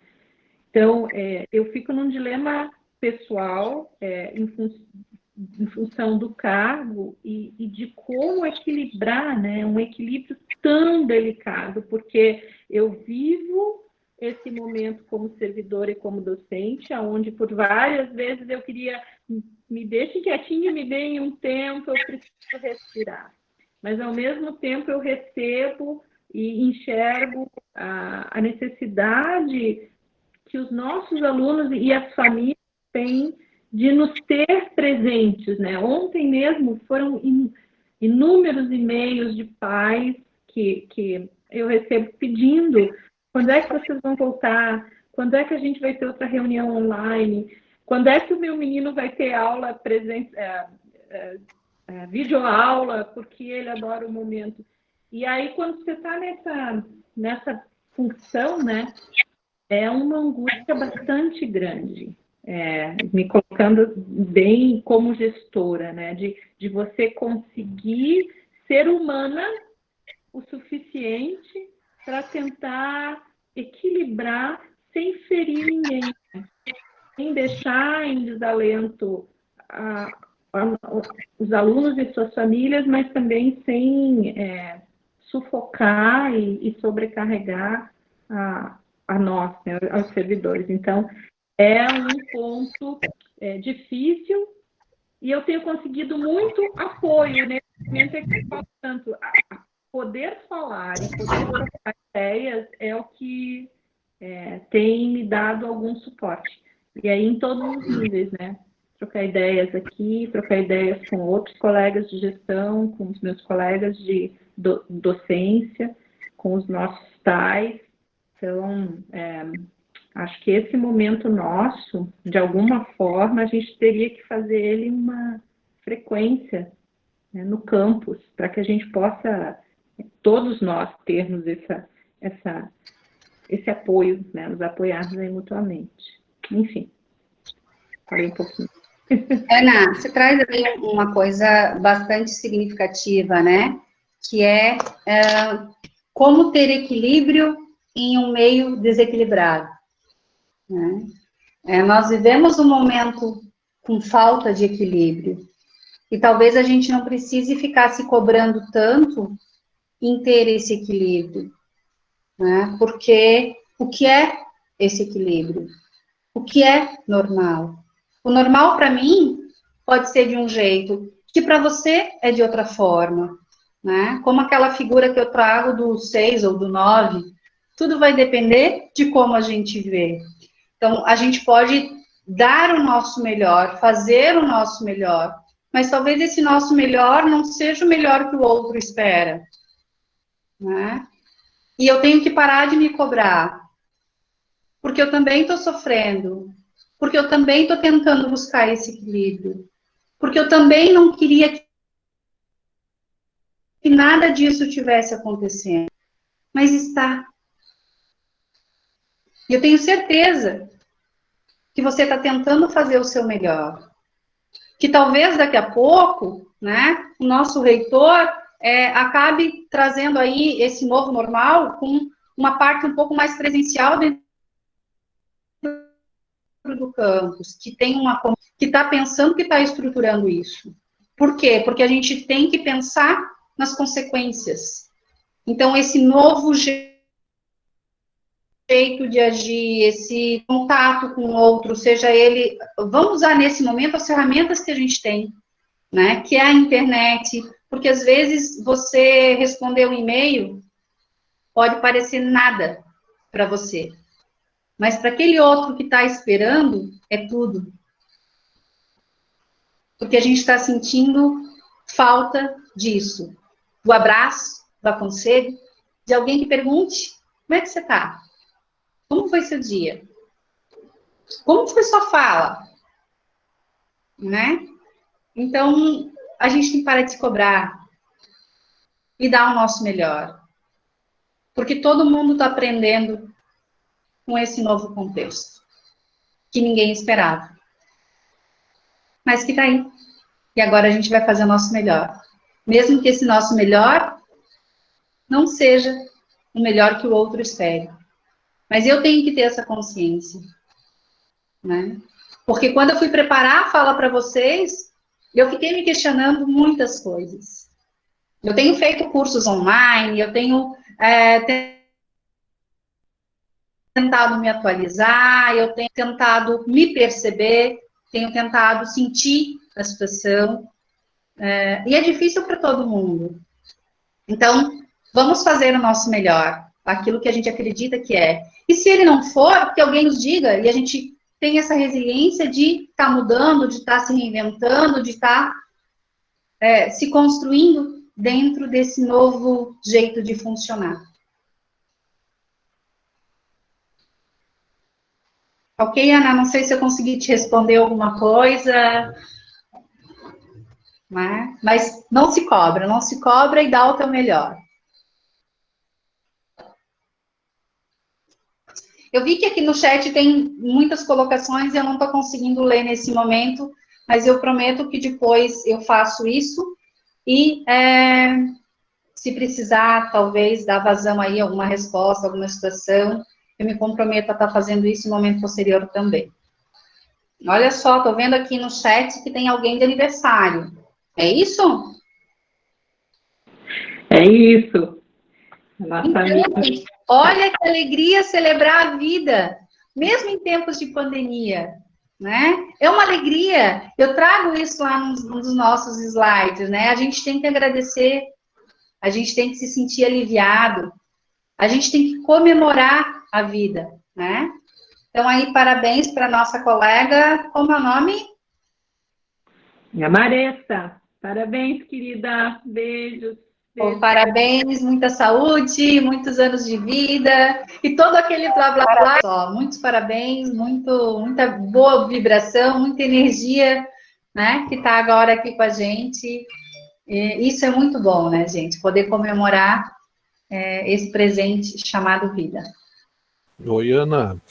Então, eu fico num dilema pessoal, em função do cargo e de como equilibrar, né? Um equilíbrio tão delicado, porque eu vivo esse momento como servidora e como docente, onde por várias vezes eu queria, me deixem quietinho, me deem um tempo, eu preciso respirar. Mas, ao mesmo tempo, eu recebo e enxergo a necessidade que os nossos alunos e as famílias têm de nos ter presentes, né? Ontem mesmo foram inúmeros e-mails de pais que eu recebo pedindo: quando é que vocês vão voltar? Quando é que a gente vai ter outra reunião online? Quando é que o meu menino vai ter aula videoaula, porque ele adora o momento? E aí, quando você está nessa função, né, é uma angústia bastante grande, me colocando bem como gestora, né, de você conseguir ser humana o suficiente para tentar equilibrar sem ferir ninguém, sem deixar em desalento os alunos e suas famílias, mas também sem sufocar e sobrecarregar a nós, né, aos servidores. Então, é um ponto difícil, e eu tenho conseguido muito apoio nesse momento, tanto a poder falar e poder trocar ideias é o que tem me dado algum suporte. E aí, em todos os níveis, né? Trocar ideias aqui, trocar ideias com outros colegas de gestão, com os meus colegas de docência, com os nossos pais. Então, acho que esse momento nosso, de alguma forma, a gente teria que fazer ele uma frequência, né, no campus, para que a gente possa, todos nós, termos esse apoio, né, nos apoiarmos aí mutuamente. Enfim, falei um pouquinho. Ana, você traz aí uma coisa bastante significativa, né? Que é como ter equilíbrio em um meio desequilibrado, né? Nós vivemos um momento com falta de equilíbrio. E talvez a gente não precise ficar se cobrando tanto em ter esse equilíbrio, né? Porque o que é esse equilíbrio? O que é normal? O normal para mim pode ser de um jeito, que para você é de outra forma, né? Como aquela figura que eu trago do 6 ou do 9, tudo vai depender de como a gente vê. Então, a gente pode dar o nosso melhor, fazer o nosso melhor, mas talvez esse nosso melhor não seja o melhor que o outro espera, né? E eu tenho que parar de me cobrar, porque eu também estou sofrendo, porque eu também estou tentando buscar esse equilíbrio, porque eu também não queria que nada disso tivesse acontecendo, mas está. E eu tenho certeza que você está tentando fazer o seu melhor, que talvez daqui a pouco, né, o nosso reitor acabe trazendo aí esse novo normal com uma parte um pouco mais presencial dentro do campus, que tem que está pensando, que está estruturando isso. Por quê? Porque a gente tem que pensar nas consequências. Então, esse novo jeito de agir, esse contato com o outro, seja ele... Vamos usar nesse momento as ferramentas que a gente tem, né? Que é a internet, porque às vezes você responder um e-mail pode parecer nada para você, mas para aquele outro que está esperando, é tudo. Porque a gente está sentindo falta disso. Do abraço, do aconselho, de alguém que pergunte, como é que você está? Como foi seu dia? Como foi sua fala? Né? Então, a gente tem que parar de se cobrar e dar o nosso melhor. Porque todo mundo está aprendendo com esse novo contexto, que ninguém esperava. Mas que está aí. E agora a gente vai fazer o nosso melhor. Mesmo que esse nosso melhor não seja o melhor que o outro espere. Mas eu tenho que ter essa consciência, né? Porque quando eu fui preparar a fala para vocês, eu fiquei me questionando muitas coisas. Eu tenho feito cursos online, eu tenho tentado me atualizar, eu tenho tentado me perceber, tenho tentado sentir a situação, e é difícil para todo mundo. Então, vamos fazer o nosso melhor, aquilo que a gente acredita que é. E se ele não for, que alguém nos diga, e a gente tem essa resiliência de estar mudando, de estar se reinventando, de estar se construindo dentro desse novo jeito de funcionar. Ok, Ana? Não sei se eu consegui te responder alguma coisa, né? Mas não se cobra e dá o teu melhor. Eu vi que aqui no chat tem muitas colocações e eu não estou conseguindo ler nesse momento, mas eu prometo que depois eu faço isso e se precisar, talvez, dar vazão aí a alguma resposta, alguma situação, eu me comprometo a estar fazendo isso em momento posterior também. Olha só, estou vendo aqui no chat que tem alguém de aniversário. É isso? É isso. Nossa amiga. Olha que alegria celebrar a vida, mesmo em tempos de pandemia, né? É uma alegria. Eu trago isso lá num dos nossos slides, né? A gente tem que agradecer, a gente tem que se sentir aliviado, a gente tem que comemorar a vida, né? Então, aí, parabéns para nossa colega. Como é o nome? A Maressa. Parabéns, querida. Beijos. Bom, parabéns, muita saúde, muitos anos de vida e todo aquele blá blá blá. Só, muitos parabéns, muita boa vibração, muita energia, né? Que está agora aqui com a gente. E isso é muito bom, né, gente? Poder comemorar esse presente chamado vida. Oi, Ana.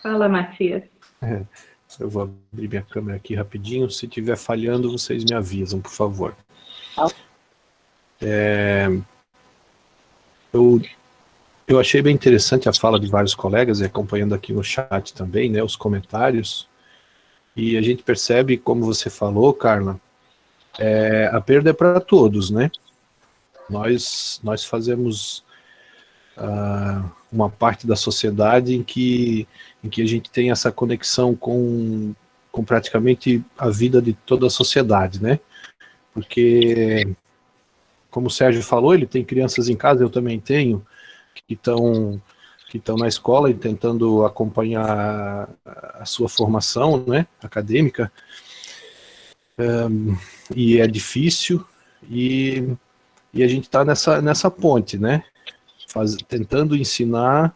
Fala, Matias. Eu vou abrir minha câmera aqui rapidinho. Se estiver falhando, vocês me avisam, por favor. Eu Eu achei bem interessante a fala de vários colegas, e acompanhando aqui no chat também, né, os comentários, e a gente percebe, como você falou, Carla, a perda é para todos, né? Nós fazemos uma parte da sociedade em que a gente tem essa conexão com praticamente a vida de toda a sociedade, né? Porque, como o Sérgio falou, ele tem crianças em casa, eu também tenho, que estão na escola e tentando acompanhar a sua formação, né, acadêmica, e é difícil, e a gente está nessa ponte, né, tentando ensinar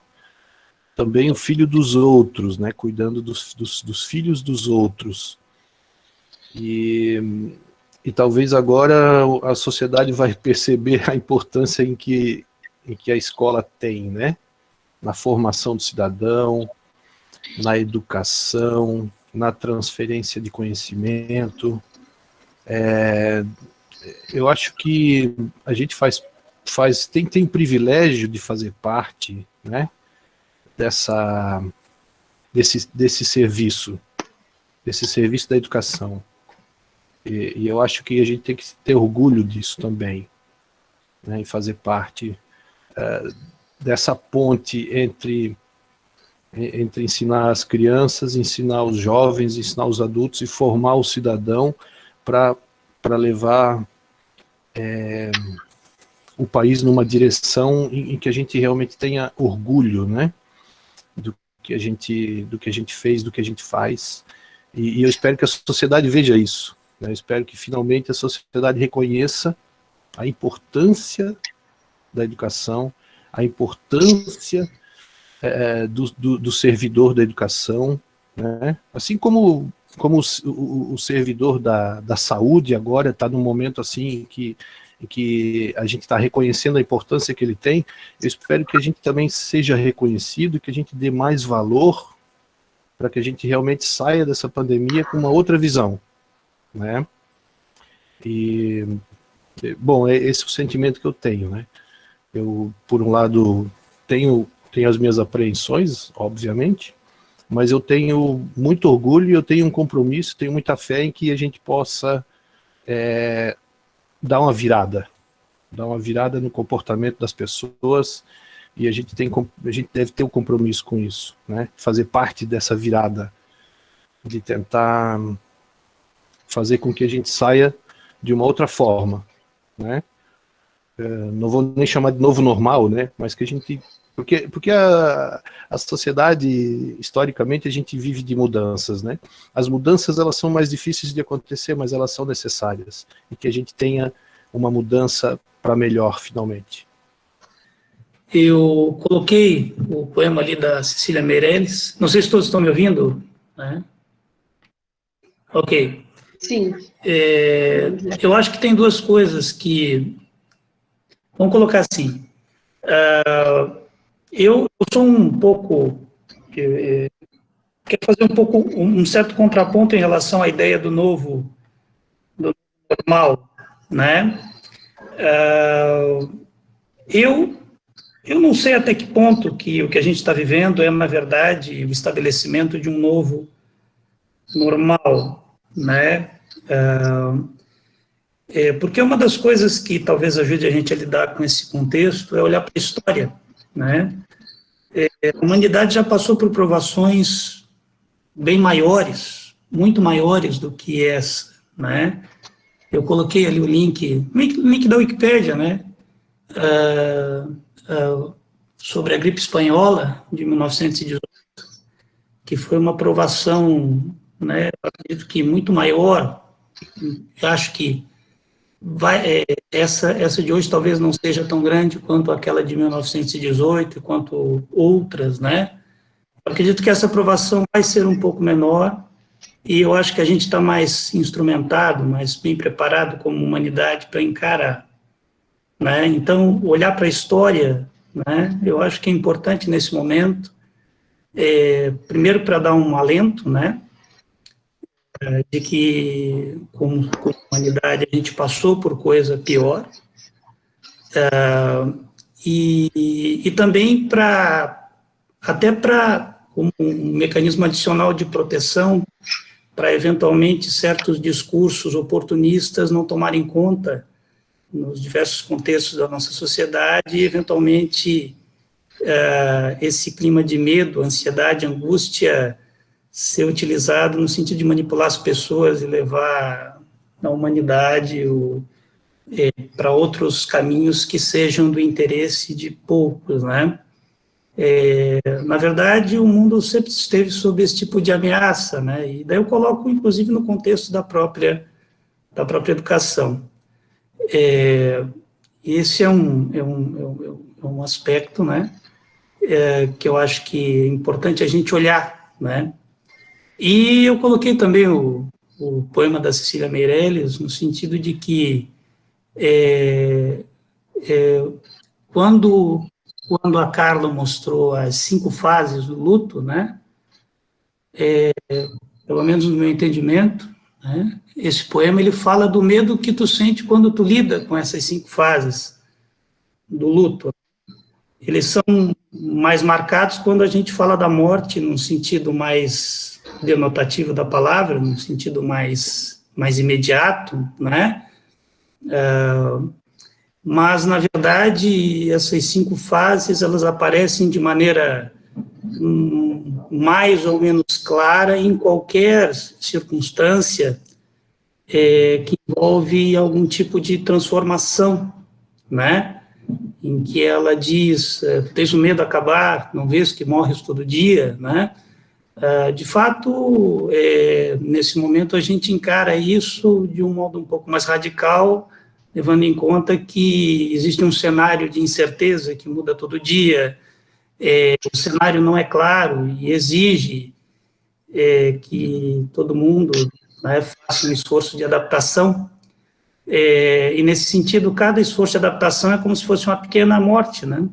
também o filho dos outros, né, cuidando dos filhos dos outros, e talvez agora a sociedade vai perceber a importância em que a escola tem, né, na formação do cidadão, na educação, na transferência de conhecimento. Eu acho que a gente tem privilégio de fazer parte, né, desse serviço da educação. E eu acho que a gente tem que ter orgulho disso também, né, e fazer parte dessa ponte entre ensinar as crianças, ensinar os jovens, ensinar os adultos e formar o cidadão para levar o país numa direção em que a gente realmente tenha orgulho, né, do que a gente fez, do que a gente faz, e eu espero que a sociedade veja isso, né, eu espero que finalmente a sociedade reconheça a importância da educação, a importância do servidor da educação, né? Assim como o servidor da saúde agora está num momento assim em que a gente está reconhecendo a importância que ele tem, eu espero que a gente também seja reconhecido, que a gente dê mais valor para que a gente realmente saia dessa pandemia com uma outra visão, né? E, bom, esse é o sentimento que eu tenho, né? Eu, por um lado, tenho as minhas apreensões, obviamente, mas eu tenho muito orgulho, eu tenho um compromisso, tenho muita fé em que a gente possa dar uma virada no comportamento das pessoas, e a gente deve ter um compromisso com isso, né? Fazer parte dessa virada, de tentar fazer com que a gente saia de uma outra forma, né? Não vou nem chamar de novo normal, né? Mas que a gente... Porque a sociedade, historicamente, a gente vive de mudanças, né? As mudanças, elas são mais difíceis de acontecer, mas elas são necessárias. E que a gente tenha uma mudança para melhor, finalmente. Eu coloquei o poema ali da Cecília Meirelles. Não sei se todos estão me ouvindo, né? Ok. Sim. Eu acho que tem duas coisas que... Vamos colocar assim. Eu sou um pouco... quero fazer um pouco um certo contraponto em relação à ideia do novo normal, né? Eu não sei até que ponto que o que a gente está vivendo é, na verdade, o estabelecimento de um novo normal, né? Porque uma das coisas que talvez ajude a gente a lidar com esse contexto é olhar para a história, né? A humanidade já passou por provações bem maiores, muito maiores do que essa, né? Eu coloquei ali o link da Wikipédia, né? Sobre a gripe espanhola de 1918, que foi uma provação, né? Eu acredito que muito maior. Eu acho que essa de hoje talvez não seja tão grande quanto aquela de 1918, quanto outras, né? Eu acredito que essa aprovação vai ser um pouco menor, e eu acho que a gente está mais instrumentado, mais bem preparado como humanidade para encarar, né? Então, olhar para a história, né? Eu acho que é importante nesse momento, primeiro para dar um alento, né? De que, como humanidade, a gente passou por coisa pior, e também até para um mecanismo adicional de proteção, para eventualmente certos discursos oportunistas não tomarem conta nos diversos contextos da nossa sociedade e eventualmente esse clima de medo, ansiedade, angústia ser utilizado no sentido de manipular as pessoas e levar a humanidade para outros caminhos que sejam do interesse de poucos, né? Na verdade, o mundo sempre esteve sob esse tipo de ameaça, né? E daí eu coloco, inclusive, no contexto da própria educação. Esse é um aspecto, né? Que eu acho que é importante a gente olhar, né? E eu coloquei também o poema da Cecília Meirelles, no sentido de que quando a Carla mostrou as 5 fases do luto, né, pelo menos no meu entendimento, né, esse poema ele fala do medo que tu sente quando tu lida com essas 5 fases do luto. Eles são mais marcados quando a gente fala da morte num sentido mais denotativo da palavra, num sentido mais imediato, né? Mas, na verdade, essas 5 fases, elas aparecem de maneira mais ou menos clara em qualquer circunstância que envolve algum tipo de transformação, né? Em que ela diz, tens o medo de acabar, não vês que morres todo dia, né? De fato, nesse momento a gente encara isso de um modo um pouco mais radical, levando em conta que existe um cenário de incerteza que muda todo dia, o cenário não é claro e exige que todo mundo, né, faça um esforço de adaptação, e nesse sentido, cada esforço de adaptação é como se fosse uma pequena morte, né?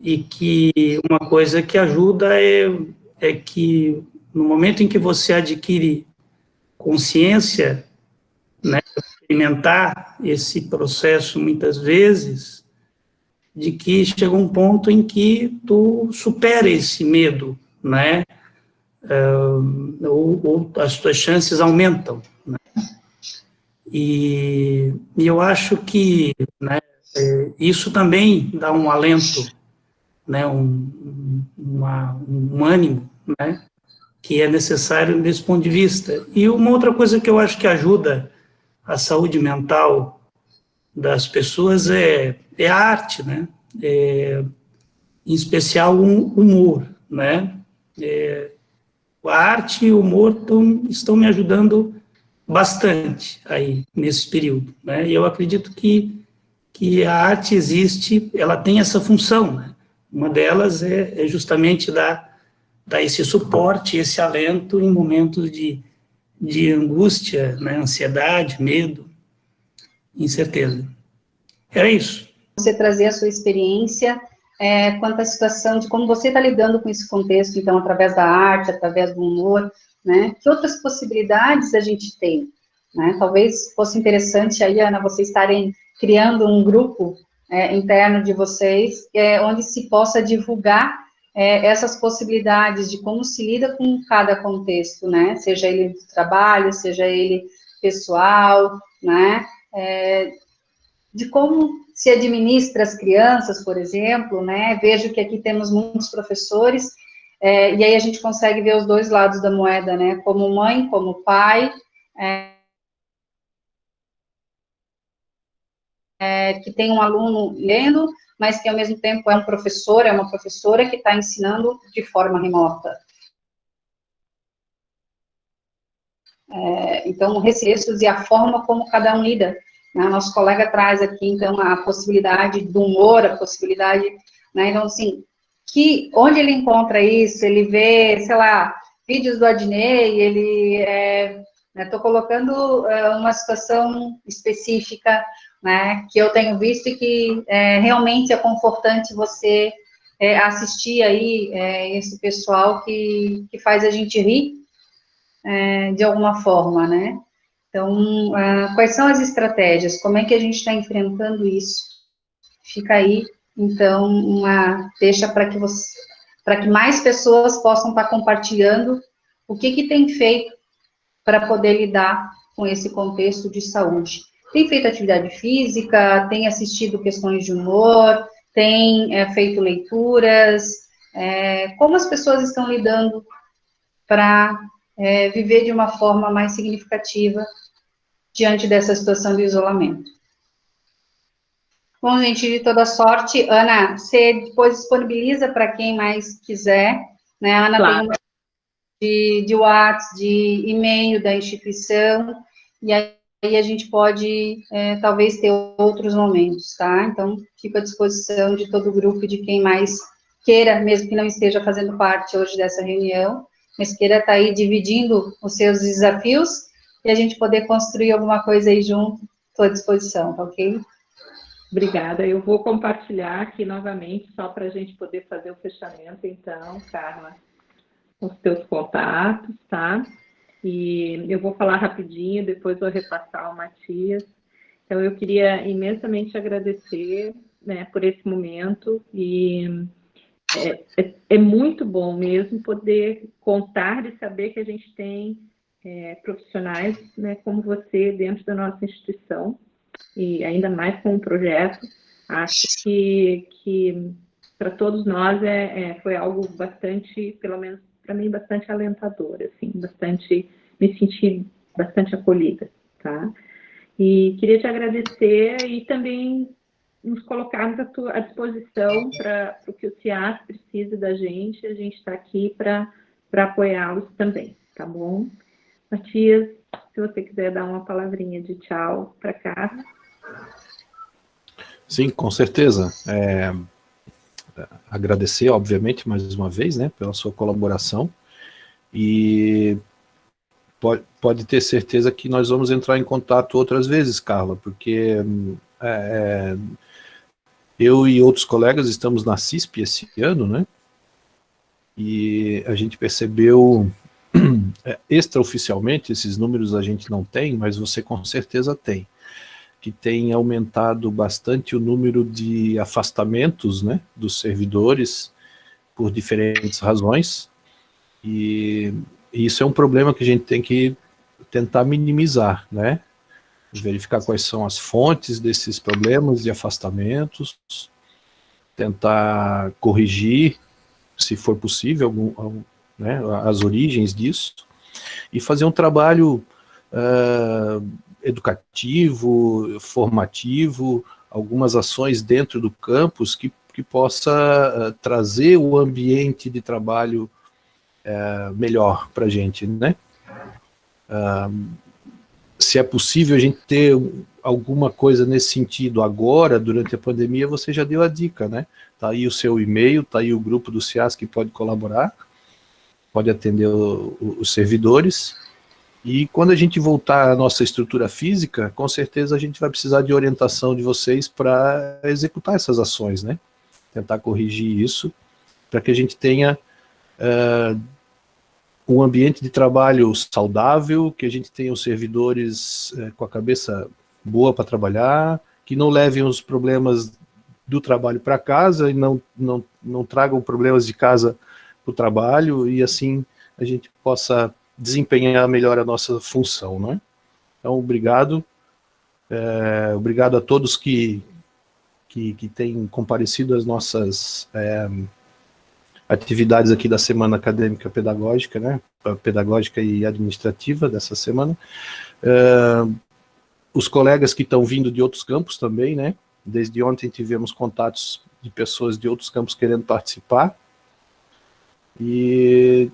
E que uma coisa que ajuda é que no momento em que você adquire consciência, né, experimentar esse processo muitas vezes, de que chega um ponto em que tu supera esse medo, né, ou as tuas chances aumentam, né? E eu acho que, né, isso também dá um alento, né, um ânimo, né, que é necessário desse ponto de vista. E uma outra coisa que eu acho que ajuda a saúde mental das pessoas é a arte, né, em especial o humor, né. A arte e o humor estão me ajudando bastante aí nesse período, né? E eu acredito que a arte existe, ela tem essa função, né? Uma delas é justamente dar esse suporte, esse alento em momentos de angústia, né? Ansiedade, medo, incerteza. Era isso. Você trazer a sua experiência quanto à situação de como você está lidando com esse contexto, então, através da arte, através do humor, né? Que outras possibilidades a gente tem, né? Talvez fosse interessante aí, Ana, vocês estarem criando um grupo interno de vocês, onde se possa divulgar essas possibilidades de como se lida com cada contexto, né? Seja ele do trabalho, seja ele pessoal, né? De como se administra as crianças, por exemplo, né? Vejo que aqui temos muitos professores, e aí a gente consegue ver os dois lados da moeda, né? Como mãe, como pai, que tem um aluno lendo, mas que ao mesmo tempo é um professor, é uma professora que está ensinando de forma remota. Então, recursos e a forma como cada um lida. Né? Nosso colega traz aqui, então, a possibilidade do humor, a possibilidade, né? Então, assim, onde ele encontra isso, ele vê, sei lá, vídeos do Adnei, ele, estou colocando uma situação específica, né, que eu tenho visto e que realmente é confortante você assistir aí esse pessoal que faz a gente rir de alguma forma, né? Então, quais são as estratégias? Como é que a gente está enfrentando isso? Fica aí Então, deixa para que mais pessoas possam estar compartilhando o que tem feito para poder lidar com esse contexto de saúde. Tem feito atividade física, tem assistido questões de humor, tem feito leituras, como as pessoas estão lidando para viver de uma forma mais significativa diante dessa situação de isolamento. Bom, gente, de toda sorte, Ana, você depois disponibiliza para quem mais quiser, né? A Ana Claro. tem de WhatsApp, de e-mail da instituição, e aí a gente pode, talvez, ter outros momentos, tá? Então, fico à disposição de todo o grupo, de quem mais queira, mesmo que não esteja fazendo parte hoje dessa reunião, mas queira estar aí dividindo os seus desafios, e a gente poder construir alguma coisa aí junto, estou à disposição, tá ok? Obrigada. Eu vou compartilhar aqui novamente, só para a gente poder fazer o fechamento, então, Carla, os teus contatos, tá? E eu vou falar rapidinho, depois vou repassar ao Matias. Então, eu queria imensamente agradecer, né, por esse momento, e é muito bom mesmo poder contar e saber que a gente tem profissionais, né, como você dentro da nossa instituição, e ainda mais com um projeto. Acho que para todos nós foi algo bastante, pelo menos para mim, bastante alentador, assim, me senti bastante acolhida, tá? E queria te agradecer e também nos colocarmos à disposição para o que o CIAS precisa da gente, a gente está aqui para apoiá-los também, tá bom? Matias, se você quiser dar uma palavrinha de tchau para Carla. Sim, com certeza. Agradecer, obviamente, mais uma vez, né, pela sua colaboração, e pode ter certeza que nós vamos entrar em contato outras vezes, Carla, porque eu e outros colegas estamos na CISP esse ano, né, e a gente percebeu, extraoficialmente, esses números a gente não tem, mas você com certeza tem, que tem aumentado bastante o número de afastamentos, né, dos servidores por diferentes razões, e isso é um problema que a gente tem que tentar minimizar, né, verificar quais são as fontes desses problemas de afastamentos, tentar corrigir, se for possível, né, as origens disso, e fazer um trabalho educativo, formativo, algumas ações dentro do campus que possa trazer o ambiente de trabalho melhor para a gente, né? Se é possível a gente ter alguma coisa nesse sentido agora, durante a pandemia, você já deu a dica, né? Tá aí o seu e-mail, tá aí o grupo do CIAS que pode colaborar, pode atender os servidores. E quando a gente voltar à nossa estrutura física, com certeza a gente vai precisar de orientação de vocês para executar essas ações, né? Tentar corrigir isso, para que a gente tenha um ambiente de trabalho saudável, que a gente tenha os servidores com a cabeça boa para trabalhar, que não levem os problemas do trabalho para casa e não tragam problemas de casa para o trabalho, e assim a gente possa desempenhar melhor a nossa função, né? Então, obrigado. Obrigado a todos que têm comparecido às nossas atividades aqui da Semana Acadêmica Pedagógica, né? Pedagógica e administrativa dessa semana. Os colegas que estão vindo de outros campos também, né? Desde ontem tivemos contatos de pessoas de outros campos querendo participar. E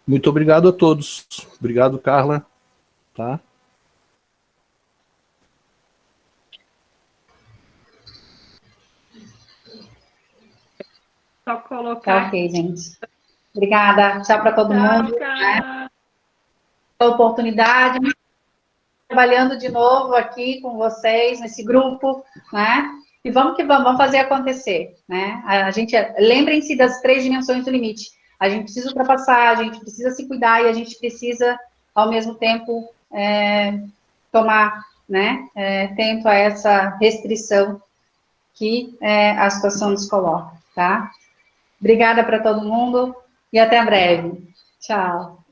muito obrigado a todos. Obrigado, Carla. Tá? Só colocar... Tá ok, gente. Obrigada. Tchau para todo mundo. Né? Pela oportunidade. Trabalhando de novo aqui com vocês, nesse grupo, né? E vamos que vamos fazer acontecer, né? Lembrem-se das 3 dimensões do limite. A gente precisa ultrapassar, a gente precisa se cuidar e a gente precisa, ao mesmo tempo, tomar, né, atento a essa restrição que a situação nos coloca, tá? Obrigada para todo mundo e até breve. Tchau.